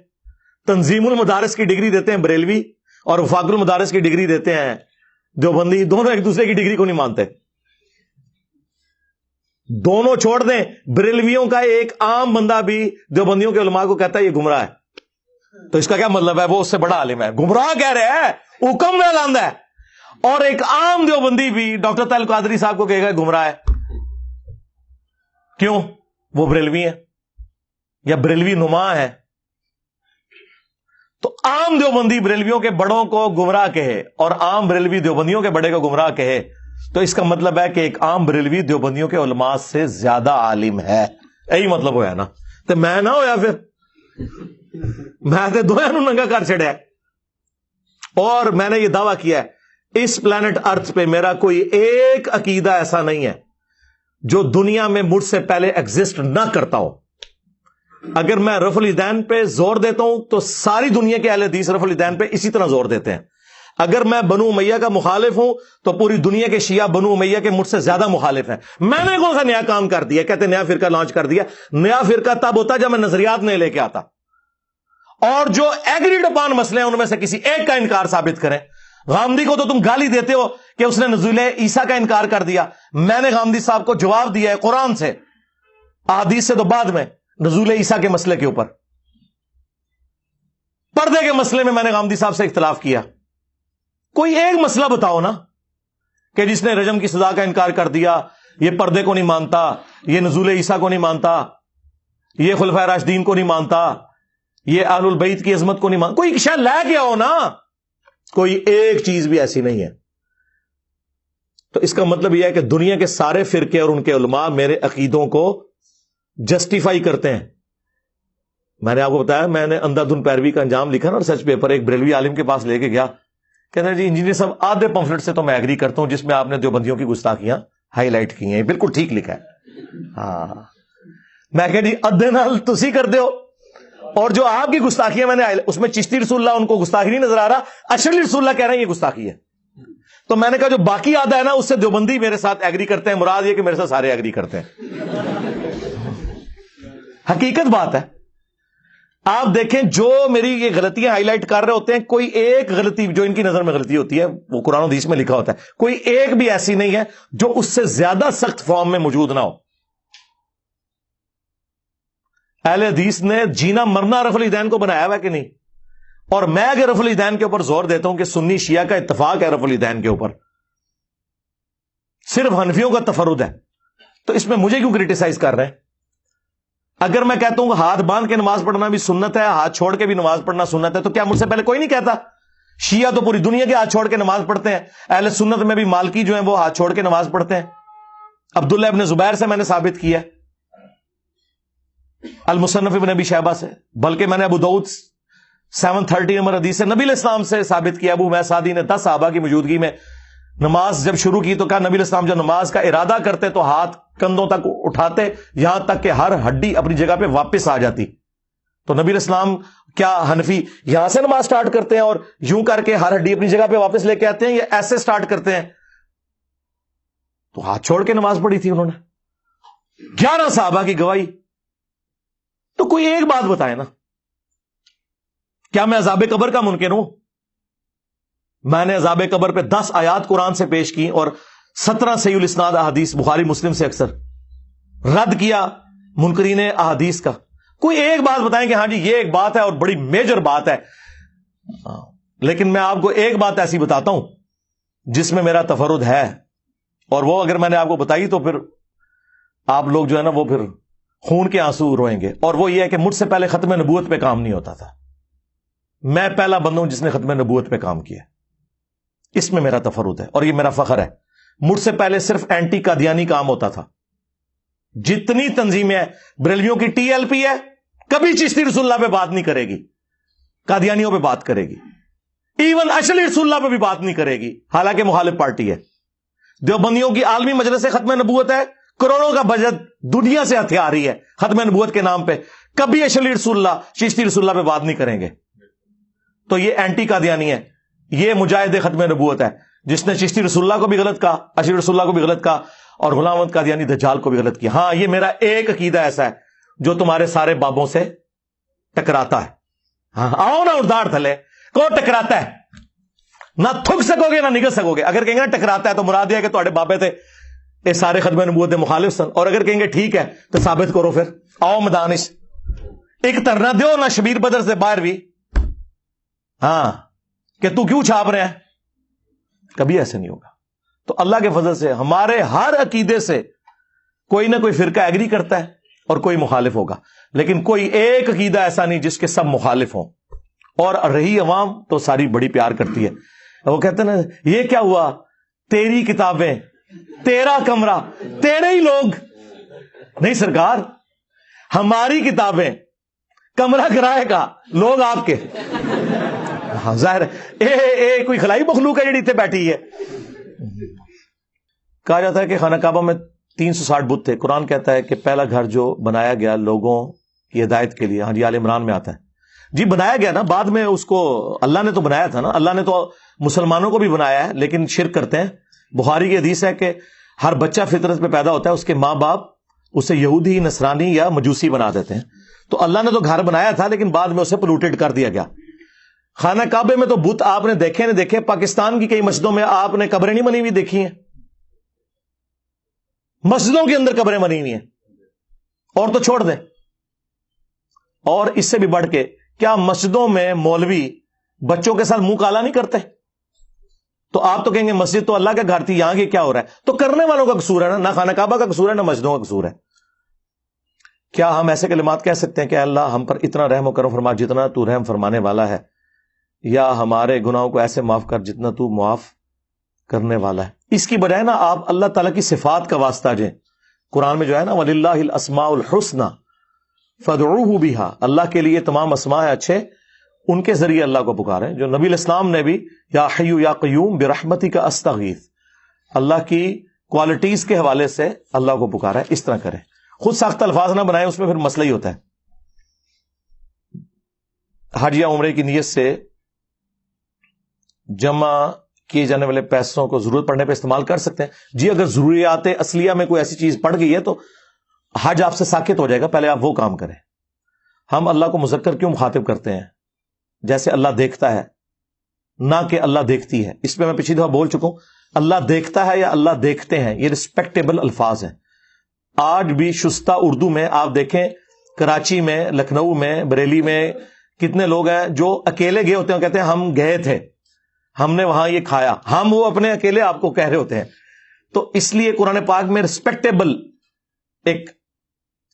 S1: تنظیم المدارس کی ڈگری دیتے ہیں بریلوی, اور وفاق المدارس کی ڈگری دیتے ہیں دیوبندی. دونوں ایک دوسرے کی ڈگری کو نہیں مانتے. دونوں چھوڑ دیں, بریلویوں کا ایک عام بندہ بھی دیوبندیوں کے علماء کو کہتا ہے یہ گمراہ ہے, تو اس کا کیا مطلب ہے, وہ اس سے بڑا عالم ہے. گمراہ کہہ رہے ہیں, حکم میں لاندہ ہے. اور ایک عام دیوبندی بھی ڈاکٹر طاہر القادری صاحب کو کہے گا گمراہ ہے. کیوں؟ وہ بریلوی ہیں یا بریلوی نما ہے. تو عام دیوبندی بریلویوں کے بڑوں کو گمراہ کہے اور عام بریلوی دیوبندیوں کے بڑے کو گمراہ کہے, تو اس کا مطلب ہے کہ ایک عام بریلوی دیوبندیوں کے علماء سے زیادہ عالم ہے. یہی مطلب ہوا نا. تو میں نہ ہویا پھر, میں تو دونوں ننگا کر چڑیا. اور میں نے یہ دعویٰ کیا ہے اس پلانٹ ارتھ پہ میرا کوئی ایک عقیدہ ایسا نہیں ہے جو دنیا میں مجھ سے پہلے ایگزسٹ نہ کرتا ہو. اگر میں رفع الیدین پہ زور دیتا ہوں تو ساری دنیا کے اہل حدیث رفع الیدین پہ اسی طرح زور دیتے ہیں. اگر میں بنو امیہ کا مخالف ہوں تو پوری دنیا کے شیعہ بنو امیہ کے مجھ سے زیادہ مخالف ہیں. میں نے کون سا نیا کام کر دیا, کہتے نیا فرقہ لانچ کر دیا. نیا فرقہ تب ہوتا جب میں نظریات نہیں لے کے آتا, اور جو ایگریڈ اپان مسئلے ہیں ان میں سے کسی ایک کا انکار ثابت کریں. غامدی کو تو تم گالی دیتے ہو کہ اس نے نزول عیسیٰ کا انکار کر دیا. میں نے غامدی صاحب کو جواب دیا ہے قرآن سے, احادیث سے تو بعد میں, نزول عیسیٰ کے مسئلے کے اوپر. پردے کے مسئلے میں نے غامدی صاحب سے اختلاف کیا. کوئی ایک مسئلہ بتاؤ نا کہ جس نے رجم کی سزا کا انکار کر دیا, یہ پردے کو نہیں مانتا, یہ نزول عیسیٰ کو نہیں مانتا, یہ خلفائے راشدین کو نہیں مانتا, یہ اہل البیت کی عظمت کو نہیں مانتا. کوئی شاید لے کے آؤ نا. کوئی ایک چیز بھی ایسی نہیں ہے. تو اس کا مطلب یہ ہے کہ دنیا کے سارے فرقے اور ان کے علماء میرے عقیدوں کو جسٹیفائی کرتے ہیں. میں نے آپ کو بتایا, میں نے اندھا دھن پیروی کا انجام لکھا نا ریسرچ پیپر, ایک بریلوی عالم کے پاس لے کے گیا کہتے ہیں جی انجینئر صاحب آدھے پمفلٹ سے تو میں ایگری کرتا ہوں جس میں آپ نے دیوبندیوں کی گستاخیاں ہائی لائٹ کی ہیں، بالکل ٹھیک لکھا ہے. ہاں میں کہ جی ادھے نال تسی کر دیو، اور جو آپ کی گستاخیاں میں نے اس میں چشتی رسول اللہ ان کو گستاخی نہیں نظر آ رہا، اشرلی رسول اللہ کہہ رہے ہیں یہ گستاخی ہے. تو میں نے کہا جو باقی آدھا ہے نا اس سے دیوبندی میرے ساتھ ایگری کرتے ہیں، مراد یہ کہ میرے ساتھ سارے ایگری کرتے ہیں. حقیقت بات ہے. آپ دیکھیں جو میری یہ غلطیاں ہائی لائٹ کر رہے ہوتے ہیں، کوئی ایک غلطی جو ان کی نظر میں غلطی ہوتی ہے وہ قرآن و حدیث میں لکھا ہوتا ہے، کوئی ایک بھی ایسی نہیں ہے جو اس سے زیادہ سخت فارم میں موجود نہ ہو. اہل حدیث نے جینا مرنا رفع الیدین کو بنایا ہوا کہ نہیں؟ اور میں اگر رفع الیدین کے اوپر زور دیتا ہوں کہ سنی شیعہ کا اتفاق ہے رفع الیدین کے اوپر، صرف حنفیوں کا تفرد ہے، تو اس میں مجھے کیوں کرٹیسائز کر رہے ہیں؟ اگر میں کہتا ہوں ہاتھ باندھ کے نماز پڑھنا بھی سنت ہے، ہاتھ چھوڑ کے بھی نماز پڑھنا سنت ہے، تو کیا مجھ سے پہلے کوئی نہیں کہتا؟ شیعہ تو پوری دنیا کے ہاتھ چھوڑ کے نماز پڑھتے ہیں، اہل سنت میں بھی مالکی جو ہیں وہ ہاتھ چھوڑ کے نماز پڑھتے ہیں. عبداللہ ابن زبیر سے میں نے ثابت کیا، المصنف ابن ابی شیبہ سے، بلکہ میں نے ابو داؤد 730 نمبر حدیث سے نبی علیہ السلام سے ثابت کیا. ابو حمید سعدی نے 10 صحابہ کی موجودگی میں نماز جب شروع کی تو کہا نبی علیہ السلام جب نماز کا ارادہ کرتے تو ہاتھ کندھوں تک اٹھاتے یہاں تک کہ ہر ہڈی اپنی جگہ پہ واپس آ جاتی. تو نبی علیہ السلام کیا حنفی یہاں سے نماز سٹارٹ کرتے ہیں اور یوں کر کے ہر ہڈی اپنی جگہ پہ واپس لے کے آتے ہیں، یا ایسے سٹارٹ کرتے ہیں؟ تو ہاتھ چھوڑ کے نماز پڑھی تھی انہوں نے، 11 صحابہ کی گواہی. تو کوئی ایک بات بتائے نا. کیا میں عذاب قبر کا منکر ہوں؟ میں نے عذاب قبر پہ 10 آیات قرآن سے پیش کی اور 17 صحیح الاسناد احادیث بخاری مسلم سے اکثر رد کیا منکرین احادیث کا. کوئی ایک بات بتائیں کہ ہاں جی یہ ایک بات ہے اور بڑی میجر بات ہے. لیکن میں آپ کو ایک بات ایسی بتاتا ہوں جس میں میرا تفرد ہے، اور وہ اگر میں نے آپ کو بتائی تو پھر آپ لوگ جو ہے نا وہ پھر خون کے آنسو روئیں گے. اور وہ یہ ہے کہ مجھ سے پہلے ختم نبوت پہ کام نہیں ہوتا تھا. میں پہلا بندہ ہوں جس نے ختم نبوت پہ کام کیا. اس میں میرا تفرد ہے اور یہ میرا فخر ہے. مجھ سے پہلے صرف اینٹی قادیانی کام ہوتا تھا. جتنی تنظیمیں ہیں، بریلویوں کی ٹی ایل پی ہے، کبھی چشتی رسول اللہ پہ بات نہیں کرے گی، قادیانیوں پہ بات کرے گی. ایون اشعری رسول اللہ پہ بھی بات نہیں کرے گی، حالانکہ مخالف پارٹی ہے. دیوبندیوں کی عالمی مجلس سے ختم نبوت ہے، کروڑوں کا بجٹ دنیا سے ہتھیار رہی ہے ختم نبوت کے نام پہ. کبھی اشعری رسول اللہ چشتی رسول اللہ پہ بات نہیں کریں گے. تو یہ اینٹی قادیانی ہے، یہ مجاہد ختم نبوت ہے جس نے چشتی رسول اللہ کو بھی غلط کہا، اشعری رسول اللہ کو بھی غلط کہا، اور غلام احمد قادیانی دجال کو بھی غلط کیا. ہاں یہ میرا ایک عقیدہ ایسا ہے جو تمہارے سارے بابوں سے ٹکراتا ہے. ہاں آؤ نا اردار تھلے کو ٹکراتا ہے، نہ تھک سکو گے نہ نگل سکو گے. اگر کہیں گے ٹکراتا ہے تو مراد یہ ہے کہ تمہارے بابے تھے یہ سارے ختم نبوت مخالف سن، اور اگر کہیں گے ٹھیک ہے تو ثابت کرو. پھر آؤ مدانش ایک ترنا دیو نہ شبیر بدر سے باہر بھی، ہاں کہ تو کیوں چھاپ رہے ہیں. کبھی ایسے نہیں ہوگا. تو اللہ کے فضل سے ہمارے ہر عقیدے سے کوئی نہ کوئی فرقہ ایگری کرتا ہے اور کوئی مخالف ہوگا، لیکن کوئی ایک عقیدہ ایسا نہیں جس کے سب مخالف ہوں. اور رہی عوام تو ساری بڑی پیار کرتی ہے. وہ کہتے ہیں نا یہ کیا ہوا، تیری کتابیں، تیرا کمرہ، تیرے ہی لوگ. نہیں سرکار، ہماری کتابیں، کمرہ کرائے کا، لوگ آپ کے. ہاں ظاہر ہے کوئی خلائی مخلوق ہے جڑی اتنے بیٹھی ہے. کہا جاتا ہے کہ خانہ کعبہ میں 360 بت تھے. قرآن کہتا ہے کہ پہلا گھر جو بنایا گیا لوگوں کی ہدایت کے لیے، ہاں جی آل عمران میں آتا ہے. جی بنایا گیا نا، بعد میں اس کو اللہ نے تو بنایا تھا نا. اللہ نے تو مسلمانوں کو بھی بنایا ہے لیکن شرک کرتے ہیں. بخاری کی حدیث ہے کہ ہر بچہ فطرت پہ پیدا ہوتا ہے، اس کے ماں باپ اسے یہودی، نصرانی یا مجوسی بنا دیتے ہیں. تو اللہ نے تو گھر بنایا تھا لیکن بعد میں اسے پولوٹیڈ کر دیا گیا. خانہ کعبے میں تو بت آپ نے دیکھے نہیں دیکھے، پاکستان کی کئی مسجدوں میں آپ نے قبریں نہیں بنی ہوئی دیکھی ہیں. مسجدوں کے اندر قبریں بنی ہوئی ہیں. اور تو چھوڑ دیں، اور اس سے بھی بڑھ کے کیا مسجدوں میں مولوی بچوں کے ساتھ منہ کالا نہیں کرتے؟ تو آپ تو کہیں گے مسجد تو اللہ کا گھر تھی، یہاں کے کیا ہو رہا ہے؟ تو کرنے والوں کا قصور ہے نا، نہ خانہ کعبہ کا قصور ہے نہ مسجدوں کا قصور ہے. کیا ہم ایسے کلمات کہہ سکتے ہیں کہ اللہ ہم پر اتنا رحم و کرم فرما جتنا تو رحم فرمانے والا ہے، یا ہمارے گناہوں کو ایسے معاف کر جتنا تو معاف کرنے والا ہے؟ اس کی بجائے نا آپ اللہ تعالیٰ کی صفات کا واسطہ دیں. قرآن میں جو ہے نا وَلِلَّهِ الْأَسْمَاءُ الْحُسْنَى فَادْعُوهُ بِهَا، اللہ کے لیے تمام اسماء ہیں اچھے، ان کے ذریعے اللہ کو پکاریں. جو نبی الاسلام نے بھی یا حی یا قیوم برحمتک استغیث اللہ کی کوالٹیز کے حوالے سے اللہ کو پکارا ہے, اس طرح کریں. خود ساختہ الفاظ نہ بنائیں, اس میں پھر مسئلہ ہی ہوتا ہے. حج یا عمرے کی نیت سے جمع کیے جانے والے پیسوں کو ضرورت پڑنے پہ استعمال کر سکتے ہیں. جی اگر ضروریات اصلیہ میں کوئی ایسی چیز پڑ گئی ہے تو حج آپ سے ساکت ہو جائے گا, پہلے آپ وہ کام کریں. ہم اللہ کو مذکر کیوں مخاطب کرتے ہیں؟ جیسے اللہ دیکھتا ہے, نہ کہ اللہ دیکھتی ہے. اس پہ میں پچھلی دفعہ بول چکا ہوں, اللہ دیکھتا ہے یا اللہ دیکھتے ہیں, یہ رسپیکٹیبل الفاظ ہیں. آج بھی شستہ اردو میں آپ دیکھیں, کراچی میں, لکھنؤ میں, بریلی میں کتنے لوگ ہیں جو اکیلے گئے ہوتے ہیں, کہتے ہیں ہم گئے تھے, ہم نے وہاں یہ کھایا. ہم وہ اپنے اکیلے آپ کو کہہ رہے ہوتے ہیں. تو اس لیے قرآن پاک میں رسپیکٹیبل ایک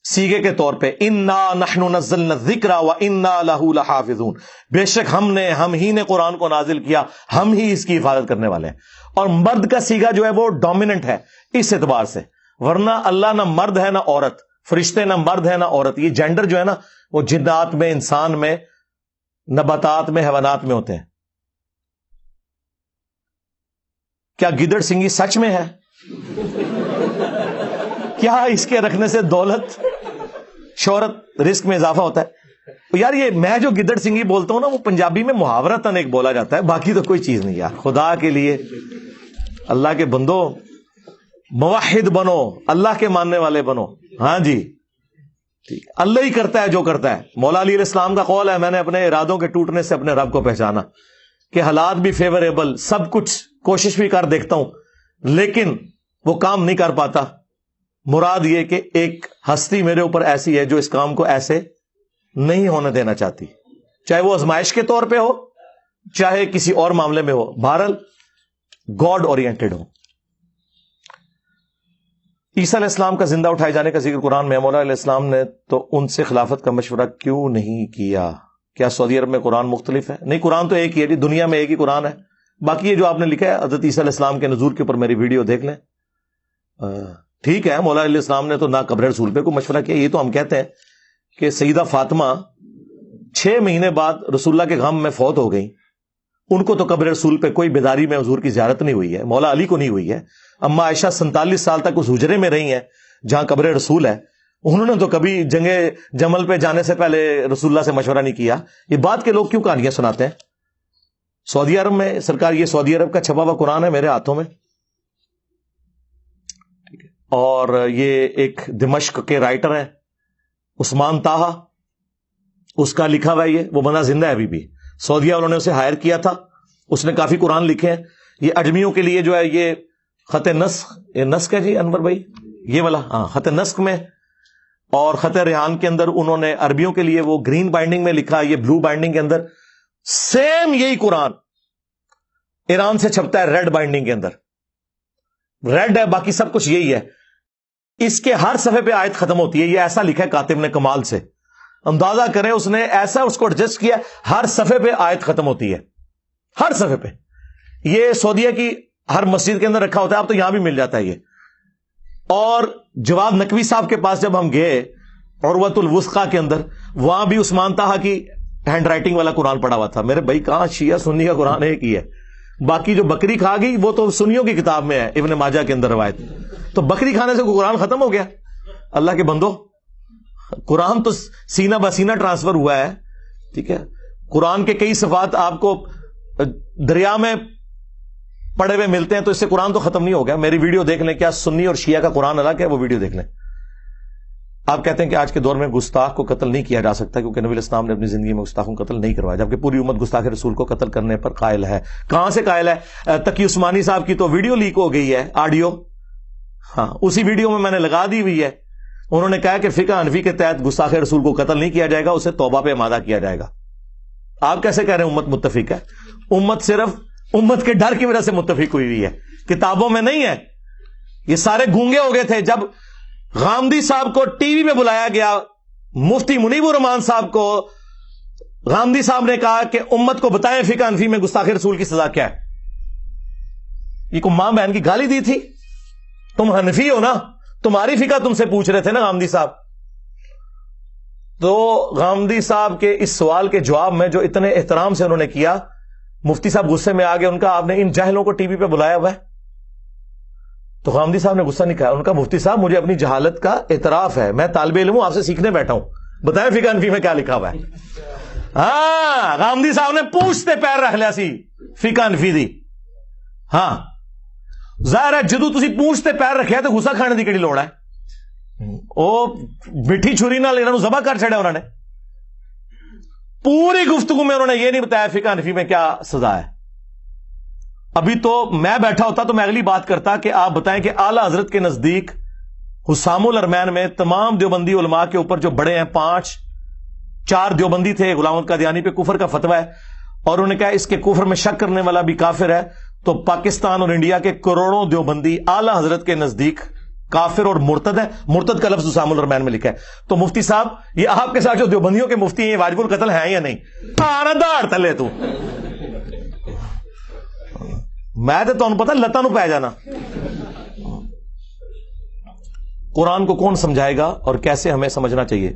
S1: سیگے کے طور پہ انا نحن نزلنا الذکر وانا لہ لحافظون, بے شک ہم ہی نے قرآن کو نازل کیا, ہم ہی اس کی حفاظت کرنے والے ہیں. اور مرد کا سیگا جو ہے وہ ڈومیننٹ ہے اس اعتبار سے, ورنہ اللہ نہ مرد ہے نہ عورت, فرشتے نہ مرد ہے نہ عورت. یہ جینڈر جو ہے نا وہ جنات میں, انسان میں, نباتات میں, حیوانات میں ہوتے ہیں. کیا گدڑ سنگی سچ میں ہے؟ کیا اس کے رکھنے سے دولت, شہرت, رزق میں اضافہ ہوتا ہے؟ یار یہ میں جو گدڑ سنگی بولتا ہوں نا وہ پنجابی میں محاورتاً ایک بولا جاتا ہے, باقی تو کوئی چیز نہیں. یار خدا کے لیے اللہ کے بندو موحد بنو, اللہ کے ماننے والے بنو. ہاں جی ٹھیک, اللہ ہی کرتا ہے جو کرتا ہے. مولا علی علیہ السلام کا قول ہے, میں نے اپنے ارادوں کے ٹوٹنے سے اپنے رب کو پہچانا کہ حالات بھی فیوریبل, سب کچھ کوشش بھی کر دیکھتا ہوں لیکن وہ کام نہیں کر پاتا. مراد یہ کہ ایک ہستی میرے اوپر ایسی ہے جو اس کام کو ایسے نہیں ہونے دینا چاہتی, چاہے وہ آزمائش کے طور پہ ہو چاہے کسی اور معاملے میں ہو, بہرحال گاڈ اورینٹڈ ہو. عیسیٰ علیہ السلام کا زندہ اٹھائے جانے کا ذکر قرآن میں, مولا علیہ السلام نے تو ان سے خلافت کا مشورہ کیوں نہیں کیا؟ کیا سعودی عرب میں قرآن مختلف ہے؟ نہیں, قرآن تو ایک ہی ہے جی, دنیا میں ایک ہی قرآن ہے. باقی یہ جو آپ نے لکھا ہے حضرت عیسیٰ علیہ السلام کے نزول کے اوپر میری ویڈیو دیکھ لیں. ٹھیک ہے, مولا علیہ السلام نے تو نہ قبر رسول پہ کوئی مشورہ کیا. یہ تو ہم کہتے ہیں کہ سیدہ فاطمہ 6 مہینے بعد رسول اللہ کے غم میں فوت ہو گئی, ان کو تو قبر رسول پہ کوئی بیداری میں حضور کی زیارت نہیں ہوئی ہے, مولا علی کو نہیں ہوئی ہے. اما عائشہ 47 سال تک اس حجرے میں رہی ہیں جہاں قبر رسول ہے, انہوں نے تو کبھی جنگ جمل پہ جانے سے پہلے رسول اللہ سے مشورہ نہیں کیا. یہ بات کے لوگ کیوں کہانیاں سناتے ہیں؟ سعودی عرب میں سرکار, یہ سعودی عرب کا چھپا ہوا قرآن ہے میرے ہاتھوں میں, اور یہ ایک دمشق کے رائٹر ہیں عثمان طاہا, اس کا لکھا ہوا ہے یہ, وہ بندہ زندہ ہے ابھی بھی. سعودیہ والوں نے اسے ہائر کیا تھا, اس نے کافی قرآن لکھے ہیں. یہ اجمیوں کے لیے جو ہے یہ خط نسخ, یہ نسخ ہے جی انور بھائی, یہ والا, ہاں خط نسخ میں, اور خط ریحان کے اندر انہوں نے عربیوں کے لیے وہ گرین بائنڈنگ میں لکھا, یہ بلو بائنڈنگ کے اندر. سیم یہی قرآن ایران سے چھپتا ہے ریڈ بائنڈنگ کے اندر, ریڈ ہے, باقی سب کچھ یہی ہے. اس کے ہر صفحے پہ آیت ختم ہوتی ہے. یہ ایسا لکھا ہے کاتب نے کمال سے, اندازہ کریں اس نے ایسا اس کو ایڈجسٹ کیا, ہر صفحے پہ آیت ختم ہوتی ہے, ہر صفحے پہ. یہ سعودیہ کی ہر مسجد کے اندر رکھا ہوتا ہے, اب تو یہاں بھی مل جاتا ہے یہ. اور جواد نقوی صاحب کے پاس جب ہم گئے عروۃ الوثقی کے اندر, وہاں بھی عثمان طاہا کی ہینڈ رائٹنگ والا قرآن پڑا ہوا تھا. میرے بھائی کہاں شیعہ سنی کا قرآن ایک ہی ہے, باقی جو بکری کھا گئی وہ تو سنیوں کی کتاب میں ہے, ابن ماجہ کے اندر روایت. تو بکری کھانے سے قرآن ختم ہو گیا؟ اللہ کے بندو, قرآن تو سینہ بسینہ ٹرانسفر ہوا ہے. ٹھیک ہے, قرآن کے کئی صفات آپ کو دریا میں پڑے ہوئے ملتے ہیں, تو اس سے قرآن تو ختم نہیں ہو گیا. میری ویڈیو دیکھ لیں, کیا سنی اور شیعہ کا قرآن الگ ہے, وہ ویڈیو دیکھ لیں. آپ کہتے ہیں کہ آج کے دور میں گستاخ کو قتل نہیں کیا جا سکتا کیونکہ نبی الاسلام نے اپنی زندگی میں گستاخوں کو قتل نہیں کروایا, جبکہ پوری امت گستاخ رسول کو قتل کرنے پر قائل ہے. کہاں سے قائل ہے؟ تقی عثمانی صاحب کی تو ویڈیو لیک ہو گئی ہے, آڈیو, ہاں اسی ویڈیو میں نے لگا دی ہوئی ہے. انہوں نے کہا کہ فقہ حنفی کے تحت گستاخ رسول کو قتل نہیں کیا جائے گا, اسے توبہ پہ آمادہ کیا جائے گا. آپ کیسے کہہ رہے ہیں امت متفق ہے؟ امت صرف امت کے ڈر کی وجہ سے متفق ہوئی ہوئی ہے, کتابوں میں نہیں ہے. یہ سارے گونگے ہو گئے تھے جب غامدی صاحب کو ٹی وی میں بلایا گیا, مفتی منیب الرحمان صاحب کو. غامدی صاحب نے کہا کہ امت کو بتائیں فقہ حنفی میں گستاخ رسول کی سزا کیا ہے. یہ کو ماں بہن کی گالی دی تھی, تم حنفی ہو نا, تمہاری فقہ تم سے پوچھ رہے تھے نا غامدی صاحب. تو غامدی صاحب کے اس سوال کے جواب میں جو اتنے احترام سے انہوں نے کیا، مفتی صاحب غصے میں آ گئے، ان کا آپ نے ان جاہلوں کو ٹی وی پہ بلایا ہوا ہے؟ تو غامدی صاحب نے غصہ نہیں کہا، ان کا مفتی صاحب مجھے اپنی جہالت کا اعتراف ہے، میں طالب علم ہوں، آپ سے سیکھنے بیٹھا ہوں، بتائیں فقہ حنفی میں کیا لکھا ہوا ہے؟ ہاں، غامدی صاحب نے پوچھتے پیر رکھ لیا سی فقہ حنفی دی۔ ہاں ظاہر ہے جدو تسی پوچھتے پیر رکھیا تو غصہ کھانے دی کیڑی لوڑ ہے؟ وہ مٹھی چھری نال انہاں نوں ذبح کر چھڑیا انہوں نے۔ پوری گفتگو میں انہوں نے یہ نہیں بتایا فقہ حنفی میں کیا سزا ہے۔ ابھی تو میں بیٹھا ہوتا تو میں اگلی بات کرتا کہ آپ بتائیں کہ اعلی حضرت کے نزدیک حسام الارمین میں تمام دیوبندی علماء کے اوپر جو بڑے ہیں 4 دیوبندی تھے، غلام احمد قادیانی پہ کفر کا فتویٰ ہے، اور انہوں نے کہا اس کے کفر میں شک کرنے والا بھی کافر ہے، تو پاکستان اور انڈیا کے کروڑوں دیوبندی اعلی حضرت کے نزدیک کافر اور مرتد ہے۔ مرتد کا لفظ حسام الارمین میں لکھا ہے۔ تو مفتی صاحب یہ آپ کے ساتھ جو دیوبندیوں کے مفتی ہیں یہ واجب القتل ہیں یا نہیں؟ آنا داڑ تھلے تو میں تو تمہیں پتا لتاں نو پی جانا۔ قرآن کو کون سمجھائے گا اور کیسے ہمیں سمجھنا چاہیے؟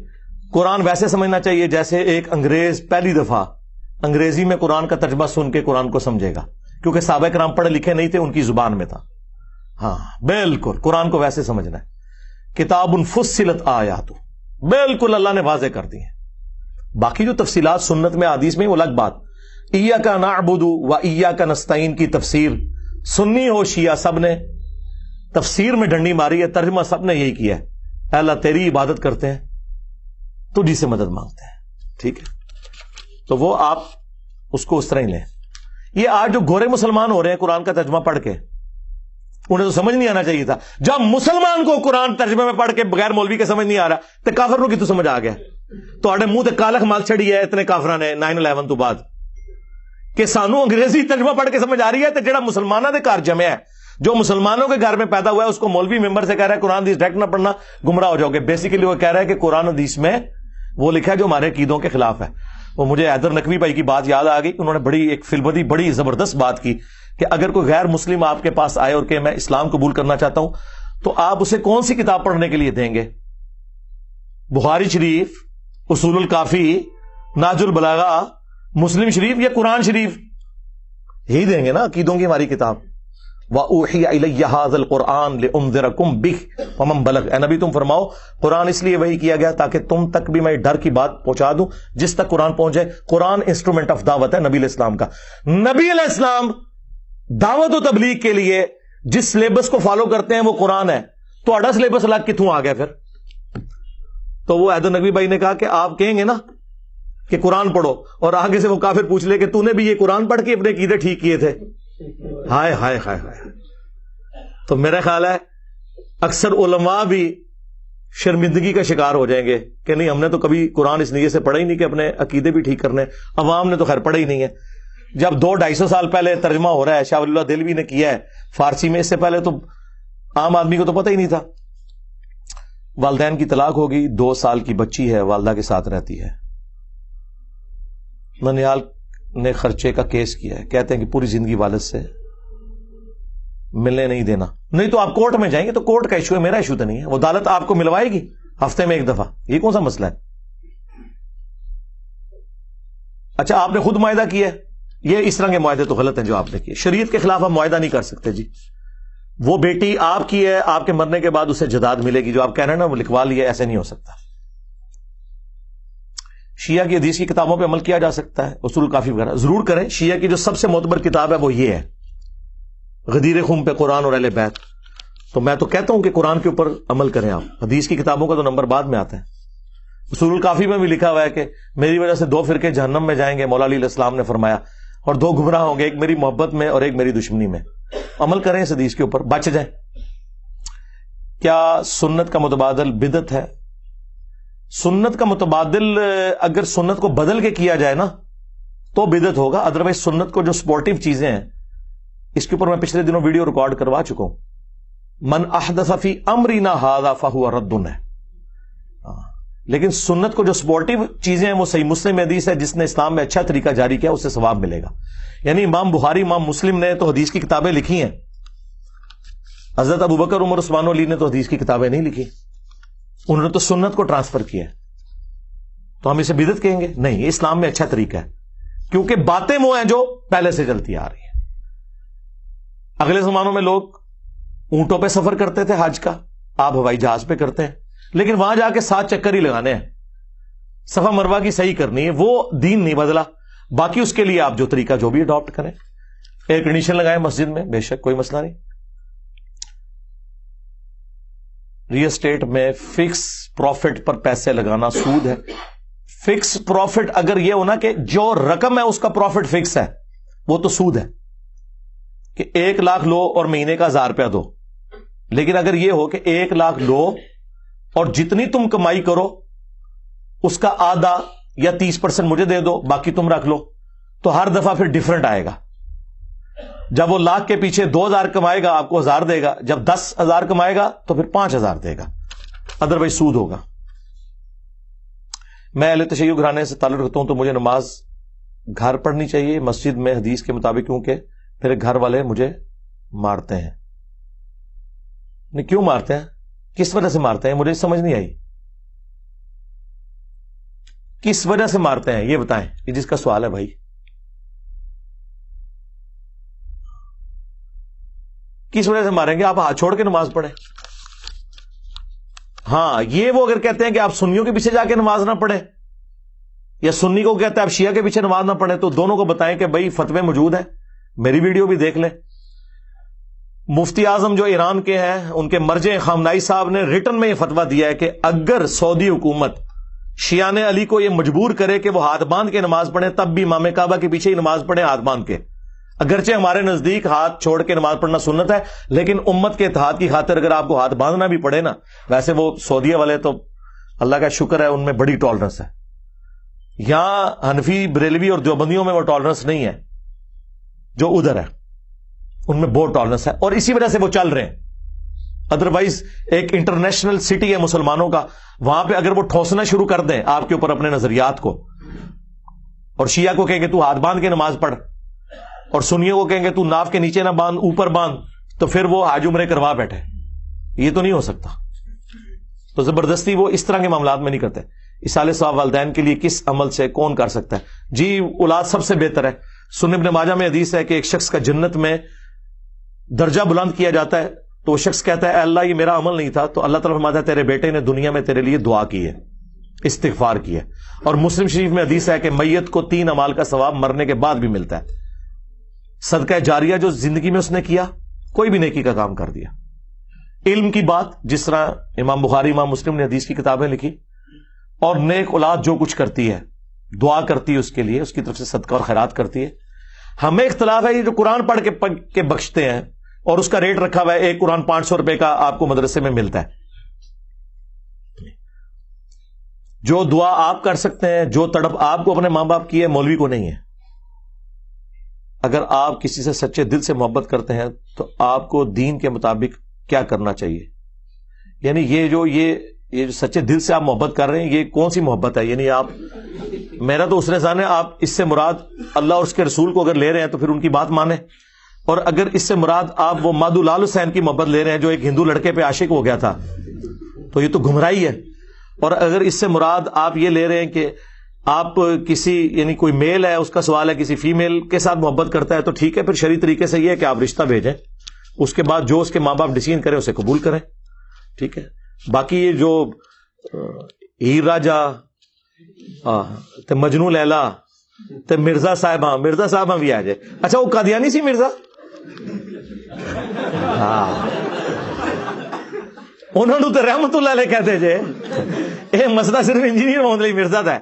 S1: قرآن ویسے سمجھنا چاہیے جیسے ایک انگریز پہلی دفعہ انگریزی میں قرآن کا ترجمہ سن کے قرآن کو سمجھے گا، کیونکہ صحابہ کرام پڑھے لکھے نہیں تھے، ان کی زبان میں تھا۔ ہاں بالکل قرآن کو ویسے سمجھنا ہے۔ کتاب فصلت آیاتہ، بالکل اللہ نے واضح کر دی ہے۔ باقی جو تفصیلات سنت میں حدیث میں وہ الگ بات۔ ایاک نعبد و ایاک نستعین کی تفسیر سنی ہو شیعہ سب نے تفسیر میں ڈنڈی ماری ہے، ترجمہ سب نے یہی کیا ہے، اے اللہ تیری عبادت کرتے ہیں، تجھی سے مدد مانگتے ہیں، ٹھیک ہے؟ تو وہ آپ اس کو اس طرح ہی لیں۔ یہ آج جو گورے مسلمان ہو رہے ہیں قرآن کا ترجمہ پڑھ کے، انہیں تو سمجھ نہیں آنا چاہیے تھا۔ جب مسلمان کو قرآن ترجمے میں پڑھ کے بغیر مولوی کے سمجھ نہیں آ رہا تو کافر کی تو سمجھ آ گیا۔ تو آڑے منہ تے کالک مال چھڑی ہے اتنے کافراں نے 9/11 تو بعد کہ سانو انگریزی ترجمہ پڑھ کے سمجھ آ رہی ہے، تو جڑا مسلمانوں کے گھر جمع ہے، جو مسلمانوں کے گھر میں پیدا ہوا ہے، اس کو مولوی ممبر سے کہہ رہا ہے قرآن حدیث ڈائریکٹ نہ پڑھنا، گمراہ ہو جاؤ گے۔ بیسیکلی وہ کہہ رہا ہے کہ قرآن حدیث میں وہ لکھا ہے جو ہمارے عقیدوں کے خلاف ہے۔ وہ مجھے حیدر نقوی بھائی کی بات یاد آ گئی، انہوں نے بڑی ایک فلبدی بڑی زبردست بات کی کہ اگر کوئی غیر مسلم آپ کے پاس آئے اور کہ میں اسلام قبول کرنا چاہتا ہوں تو آپ اسے کون سی کتاب پڑھنے کے لیے دیں گے؟ بخاری شریف، اصول الکافی، ناج البلاغہ، مسلم شریف یا قرآن شریف؟ یہی دیں گے نا عقیدوں کی ہماری کتاب۔ وَأُوحِيَ إِلَيَّ هَذَا الْقُرْآنُ لِأُنذِرَكُم بِهِ وَمَن بَلَغَ۔ اے نبی تم فرماؤ قرآن اس لیے وحی کیا گیا تاکہ تم تک بھی میں ڈر کی بات پہنچا دوں، جس تک قرآن پہنچے۔ قرآن انسٹرومنٹ آف دعوت ہے نبی علیہ السلام کا۔ نبی علیہ السلام دعوت و تبلیغ کے لیے جس سلیبس کو فالو کرتے ہیں وہ قرآن ہے، تو اڈا سلیبس الگ کتوں آ گیا پھر؟ تو وہ حیدر نقوی بھائی نے کہا کہ آپ کہیں گے نا کہ قرآن پڑھو، اور آگے سے وہ کافر پوچھ لے کہ تو نے بھی یہ قرآن پڑھ کے اپنے عقیدے ٹھیک کیے تھے؟ ہائے ہائے ہائے ہائے۔ تو میرا خیال ہے اکثر علماء بھی شرمندگی کا شکار ہو جائیں گے کہ نہیں ہم نے تو کبھی قرآن اس نیت سے پڑھا ہی نہیں کہ اپنے عقیدے بھی ٹھیک کرنے، عوام نے تو خیر پڑھا ہی نہیں ہے۔ جب 200-250 سال پہلے ترجمہ ہو رہا ہے، شاہ ولی اللہ دہلوی نے کیا ہے فارسی میں، اس سے پہلے تو عام آدمی کو تو پتہ ہی نہیں تھا۔ والدین کی طلاق ہوگی، 2 سال کی بچی ہے والدہ کے ساتھ رہتی ہے، ننیال نے خرچے کا کیس کیا ہے، کہتے ہیں کہ پوری زندگی والد سے ملنے نہیں دینا۔ نہیں تو آپ کورٹ میں جائیں گے تو کورٹ کا ایشو ہے، میرا ایشو تو نہیں ہے، وہ عدالت آپ کو ملوائے گی ہفتے میں 1 دفعہ، یہ کون سا مسئلہ ہے؟ اچھا آپ نے خود معاہدہ کیا ہے، یہ اس طرح کے معاہدے تو غلط ہیں جو آپ نے کیے، شریعت کے خلاف آپ معاہدہ نہیں کر سکتے جی۔ وہ بیٹی آپ کی ہے، آپ کے مرنے کے بعد اسے جداد ملے گی، جو آپ کہہ رہے ہیں نا وہ لکھوا لیے، ایسے نہیں ہو سکتا۔ شیعہ کی حدیث کی کتابوں پہ عمل کیا جا سکتا ہے، اصول کافی وغیرہ ضرور کریں۔ شیعہ کی جو سب سے معتبر کتاب ہے وہ یہ ہے، غدیر خم پہ قرآن اور اہل بیت۔ تو میں تو کہتا ہوں کہ قرآن کے اوپر عمل کریں آپ، حدیث کی کتابوں کا تو نمبر بعد میں آتا ہے۔ اصول الکافی میں بھی لکھا ہوا ہے کہ میری وجہ سے 2 فرقے جہنم میں جائیں گے، مولا علی علیہ السلام نے فرمایا، اور 2 گمراہ ہوں گے، ایک میری محبت میں اور ایک میری دشمنی میں۔ عمل کریں اس حدیث کے اوپر، بچ جائیں۔ کیا سنت کا متبادل بدعت ہے؟ سنت کا متبادل اگر سنت کو بدل کے کیا جائے نا تو بدعت ہوگا، ادروائز سنت کو جو سپورٹیو چیزیں ہیں، اس کے اوپر میں پچھلے دنوں ویڈیو ریکارڈ کروا چکا ہوں۔ من احدث فی امرنا ھذا فہو رد ہے، لیکن سنت کو جو سپورٹیو چیزیں ہیں وہ صحیح مسلم حدیث ہے، جس نے اسلام میں اچھا طریقہ جاری کیا اسے ثواب ملے گا۔ یعنی امام بخاری، امام مسلم نے تو حدیث کی کتابیں لکھی ہیں، حضرت ابوبکر، عمر، عثمان و علی نے تو حدیث کی کتابیں نہیں لکھی، انہوں نے تو سنت کو ٹرانسفر کیا ہے۔ تو ہم اسے بدعت کہیں گے؟ نہیں، اسلام میں اچھا طریقہ ہے، کیونکہ باتیں وہ ہیں جو پہلے سے چلتی آ رہی ہیں۔ اگلے زمانوں میں لوگ اونٹوں پہ سفر کرتے تھے حج کا، آپ ہوائی جہاز پہ کرتے ہیں، لیکن وہاں جا کے 7 چکر ہی لگانے ہیں، صفا مروہ کی صحیح کرنی ہے، وہ دین نہیں بدلا۔ باقی اس کے لیے آپ جو طریقہ جو بھی اڈاپٹ کریں، ایئر کنڈیشن لگائیں مسجد میں، بے شک کوئی مسئلہ نہیں۔ ریل اسٹیٹ میں فکس پروفٹ پر پیسے لگانا سود ہے۔ فکس پروفٹ اگر یہ ہونا کہ جو رقم ہے اس کا پروفٹ فکس ہے، وہ تو سود ہے کہ 1 لاکھ لو اور مہینے کا 1000 روپیہ دو۔ لیکن اگر یہ ہو کہ 1 لاکھ لو اور جتنی تم کمائی کرو اس کا آدھا یا 30% مجھے دے دو، باقی تم رکھ لو، تو ہر دفعہ پھر ڈیفرنٹ آئے گا۔ جب وہ لاکھ کے پیچھے 2000 کمائے گا آپ کو 1000 دے گا، جب 10,000 کمائے گا تو پھر 5000 دے گا، ادروائز سود ہوگا۔ میں اہل تشیع گھرانے سے تعلق رکھتا ہوں تو مجھے نماز گھر پڑھنی چاہیے مسجد میں حدیث کے مطابق، کیونکہ میرے گھر والے مجھے مارتے ہیں۔ نہیں، کیوں مارتے ہیں؟ کس وجہ سے مارتے ہیں؟ مجھے سمجھ نہیں آئی، کس وجہ سے مارتے ہیں یہ بتائیں، یہ جس کا سوال ہے بھائی۔ کس وجہ سے ماریں گے؟ آپ ہاتھ چھوڑ کے نماز پڑھیں۔ ہاں، یہ وہ اگر کہتے ہیں کہ آپ سنیوں کے پیچھے جا کے نماز نہ پڑھیں، یا سنی کو کہتے ہیں آپ شیعہ کے پیچھے نماز نہ پڑھیں، تو دونوں کو بتائیں کہ بھائی فتوے موجود ہیں، میری ویڈیو بھی دیکھ لیں۔ مفتی اعظم جو ایران کے ہیں، ان کے مرجع خامنائی صاحب نے ریٹن میں یہ فتویٰ دیا ہے کہ اگر سعودی حکومت شیعان علی کو یہ مجبور کرے کہ وہ ہاتھ باندھ کے نماز پڑھیں، تب بھی امام کعبہ کے پیچھے ہی نماز پڑھیں ہاتھ باندھ کے۔ اگرچہ ہمارے نزدیک ہاتھ چھوڑ کے نماز پڑھنا سنت ہے، لیکن امت کے اتحاد کی خاطر اگر آپ کو ہاتھ باندھنا بھی پڑے نا، ویسے وہ سعودیہ والے تو اللہ کا شکر ہے ان میں بڑی ٹالرنس ہے، یہاں حنفی بریلوی اور دیوبندیوں میں وہ ٹالرنس نہیں ہے جو ادھر ہے، ان میں بہت ٹالرنس ہے، اور اسی وجہ سے وہ چل رہے ہیں۔ ادروائز ایک انٹرنیشنل سٹی ہے مسلمانوں کا، وہاں پہ اگر وہ ٹھونسنا شروع کر دیں آپ کے اوپر اپنے نظریات کو، اور شیعہ کو کہیں کہ تو ہاتھ باندھ کے نماز پڑھ، اور سنیوں کو کہیں گے تو ناف کے نیچے نہ باندھ اوپر باندھ، تو پھر وہ حج عمرے کروا بیٹھے۔ یہ تو نہیں ہو سکتا، تو زبردستی وہ اس طرح کے معاملات میں نہیں کرتے۔ ایصال ثواب والدین کے لیے کس عمل سے کون کر سکتا ہے؟ جی، اولاد سب سے بہتر ہے۔ سنن ابن ماجہ میں حدیث ہے کہ ایک شخص کا جنت میں درجہ بلند کیا جاتا ہے، تو وہ شخص کہتا ہے اے اللہ یہ میرا عمل نہیں تھا، تو اللہ تعالیٰ فرماتا ہے تیرے بیٹے نے دنیا میں تیرے لیے دعا کی ہے، استغفار کی ہے۔ اور مسلم شریف میں حدیث ہے کہ میت کو 3 اعمال کا ثواب مرنے کے بعد بھی ملتا ہے۔ صدقہ جاریہ جو زندگی میں اس نے کیا، کوئی بھی نیکی کا کام کر دیا، علم کی بات جس طرح امام بخاری امام مسلم نے حدیث کی کتابیں لکھی، اور نیک اولاد جو کچھ کرتی ہے، دعا کرتی ہے اس کے لیے، اس کی طرف سے صدقہ اور خیرات کرتی ہے۔ ہمیں اختلاف ہے یہ جو قرآن پڑھ کے بخشتے ہیں اور اس کا ریٹ رکھا ہوا ہے، ایک قرآن 500 روپے کا آپ کو مدرسے میں ملتا ہے۔ جو دعا آپ کر سکتے ہیں، جو تڑپ آپ کو اپنے ماں باپ کی ہے، مولوی کو نہیں ہے۔ اگر آپ کسی سے سچے دل سے محبت کرتے ہیں تو آپ کو دین کے مطابق کیا کرنا چاہیے؟ یعنی یہ جو سچے دل سے آپ محبت کر رہے ہیں، یہ کون سی محبت ہے؟ یعنی آپ، میرا تو اس نے جانے، آپ اس سے مراد اللہ اور اس کے رسول کو اگر لے رہے ہیں تو پھر ان کی بات مانیں، اور اگر اس سے مراد آپ وہ مادو لال حسین کی محبت لے رہے ہیں جو ایک ہندو لڑکے پہ عاشق ہو گیا تھا، تو یہ تو گمراہی ہے۔ اور اگر اس سے مراد آپ یہ لے رہے ہیں کہ آپ کسی، یعنی کوئی میل ہے اس کا سوال ہے، کسی فیمیل کے ساتھ محبت کرتا ہے، تو ٹھیک ہے، پھر شرعی طریقے سے یہ ہے کہ آپ رشتہ بھیجیں، اس کے بعد جو اس کے ماں باپ ڈیسیژن کریں اسے قبول کریں، ٹھیک ہے۔ باقی یہ جو ہیر راجا تے مجنو لیلا تے مرزا صاحبہ بھی آ جائے، اچھا وہ قادیانی سی مرزا، ہاں انہوں نے تو رحمت اللہ علیہ کہتے جے، یہ مسئلہ صرف انجینئر ہونے لئی مرزا تھا۔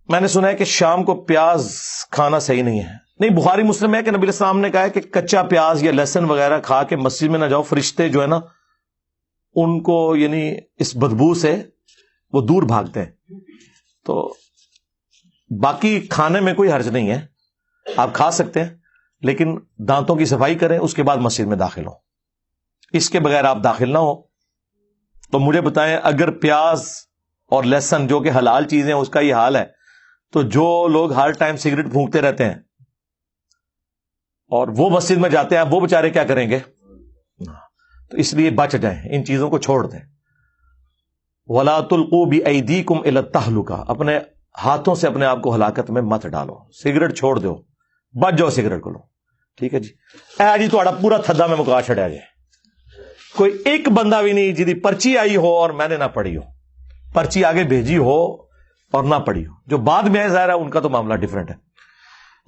S1: میں نے سنا ہے کہ شام کو پیاز کھانا صحیح نہیں ہے، نہیں، بخاری مسلم ہے کہ نبی علیہ السلام نے کہا ہے کہ کچا پیاز یا لہسن وغیرہ کھا کے مسجد میں نہ جاؤ، فرشتے جو ہے نا ان کو، یعنی اس بدبو سے وہ دور بھاگتے ہیں۔ تو باقی کھانے میں کوئی حرج نہیں ہے، آپ کھا سکتے ہیں، لیکن دانتوں کی صفائی کریں، اس کے بعد مسجد میں داخل ہوں، اس کے بغیر آپ داخل نہ ہو۔ تو مجھے بتائیں، اگر پیاز اور لہسن جو کہ حلال چیزیں اس کا یہ حال ہے، تو جو لوگ ہر ٹائم سگریٹ پھونکتے رہتے ہیں اور وہ مسجد میں جاتے ہیں، وہ بیچارے کیا کریں گے؟ تو اس لیے بچ جائیں، ان چیزوں کو چھوڑ دیں۔ وَلَا تُلْقُوا بِأَيْدِيكُمْ إِلَى التَّهْلُكَةِ، اپنے ہاتھوں سے اپنے آپ کو ہلاکت میں مت ڈالو. سگریٹ چھوڑ دو، بچ جاؤ سگریٹ کو. ٹھیک ہے جی. اے جی تھوڑا پورا تھدا میں مکا چھڑیا جائے. کوئی ایک بندہ بھی نہیں جی پرچی آئی ہو اور میں نے نہ پڑھی ہو، پرچی آگے بھیجی ہو اور نہ پڑھی ہو. جو بعد میں ظاہر ہے ان کا تو معاملہ ڈیفرنٹ ہے.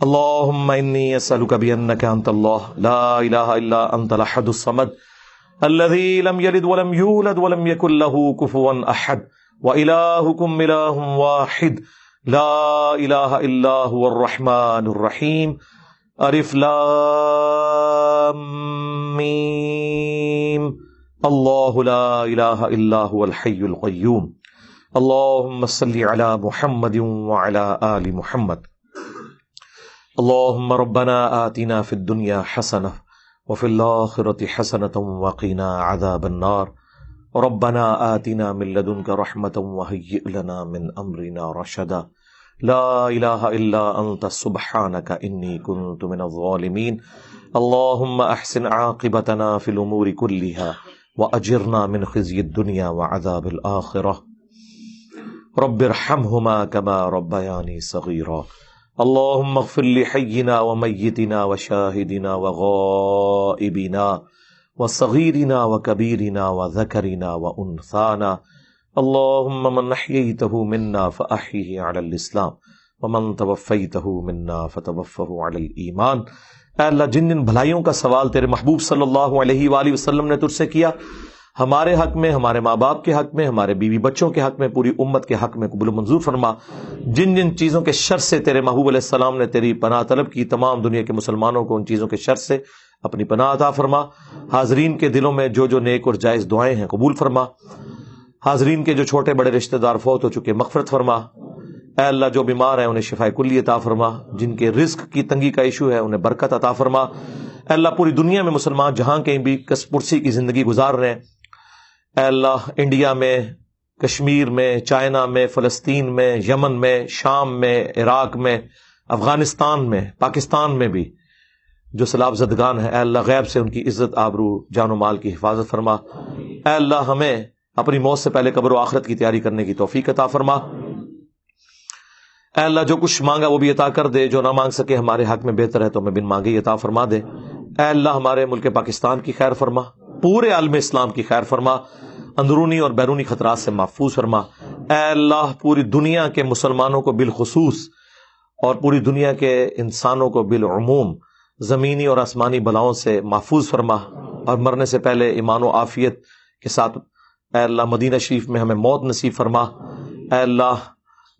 S1: اللہم انی اسألک بانک انت اللہ لا الہ الا انت الاحد الصمد الذی لم یلد ولم یولد ولم یکن له کفوا احد وإلہکم الہ واحد لا الہ الا هو الرحمن الرحیم. الف لام میم اللہ لا الہ الا هو الحی القیوم. اللہم صلی علی محمد وعلی آل محمد. اللہم ربنا آتنا فی الدنیا حسنہ وفی الآخرۃ حسنۃ وقنا عذاب النار. ربنا آتنا من لدنک رحمۃ وہیئ لنا من امرنا رشدا. لا الہ الا انت سبحانک انی کنت من الظالمین. اللہم احسن عاقبتنا فی الامور کلہا واجرنا من خزی الدنیا وعذاب الآخرہ. رب ارحمہما کما ربیانی صغیرا. اللہم اغفر لحینا ومیتنا وشاہدنا وغائبنا وصغیرنا وکبیرنا وذکرنا وانثانا. اللہم من احییتہ منا فاحیہ علی الاسلام ومن توفیتہ منا فتوفہ علی الایمان. اے اللہ جن جن بھلائیوں کا سوال تیرے محبوب صلی اللہ علیہ وآلہ وسلم نے تجھ سے کیا، ہمارے حق میں، ہمارے ماں باپ کے حق میں، ہمارے بیوی بچوں کے حق میں، پوری امت کے حق میں قبول و منظور فرما. جن جن چیزوں کے شر سے تیرے محبوب علیہ السلام نے تیری پناہ طلب کی، تمام دنیا کے مسلمانوں کو ان چیزوں کے شر سے اپنی پناہ عطا فرما. حاضرین کے دلوں میں جو جو نیک اور جائز دعائیں ہیں قبول فرما. حاضرین کے جو چھوٹے بڑے رشتہ دار فوت ہو چکے مغفرت فرما. اے اللہ جو بیمار ہیں انہیں شفائے کلی عطا فرما. جن کے رزق کی تنگی کا ایشو ہے انہیں برکت عطا فرما. اے اللہ پوری دنیا میں مسلمان جہاں کہیں بھی کس پرسی کی زندگی گزار رہے ہیں، اے اللہ انڈیا میں، کشمیر میں، چائنا میں، فلسطین میں، یمن میں، شام میں، عراق میں، افغانستان میں، پاکستان میں بھی جو سیلاب زدگان ہیں، اے اللہ غیب سے ان کی عزت آبرو جان و مال کی حفاظت فرما. اے اللہ ہمیں اپنی موت سے پہلے قبر و آخرت کی تیاری کرنے کی توفیق عطا فرما. اے اللہ جو کچھ مانگا وہ بھی عطا کر دے، جو نہ مانگ سکے ہمارے حق میں بہتر ہے تو ہمیں بن مانگے عطا فرما دے. اے اللہ ہمارے ملک پاکستان کی خیر فرما، پورے عالم اسلام کی خیر فرما، اندرونی اور بیرونی خطرات سے محفوظ فرما. اے اللہ پوری دنیا کے مسلمانوں کو بالخصوص اور پوری دنیا کے انسانوں کو بالعموم زمینی اور آسمانی بلاؤں سے محفوظ فرما، اور مرنے سے پہلے ایمان و عافیت کے ساتھ اے اللہ مدینہ شریف میں ہمیں موت نصیب فرما. اے اللہ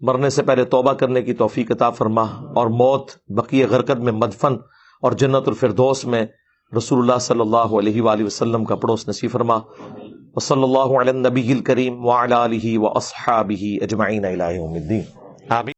S1: مرنے سے پہلے توبہ کرنے کی توفیق عطا فرما، اور موت بقیع غرقد میں مدفن اور جنت الفردوس میں رسول اللہ صلی اللہ علیہ وآلہ وسلم کا پڑوس نصیب فرما. وصلی اللہ علی النبی الکریم وعلی آلہ واصحابہ اجمعین الی یوم الدین. آمین.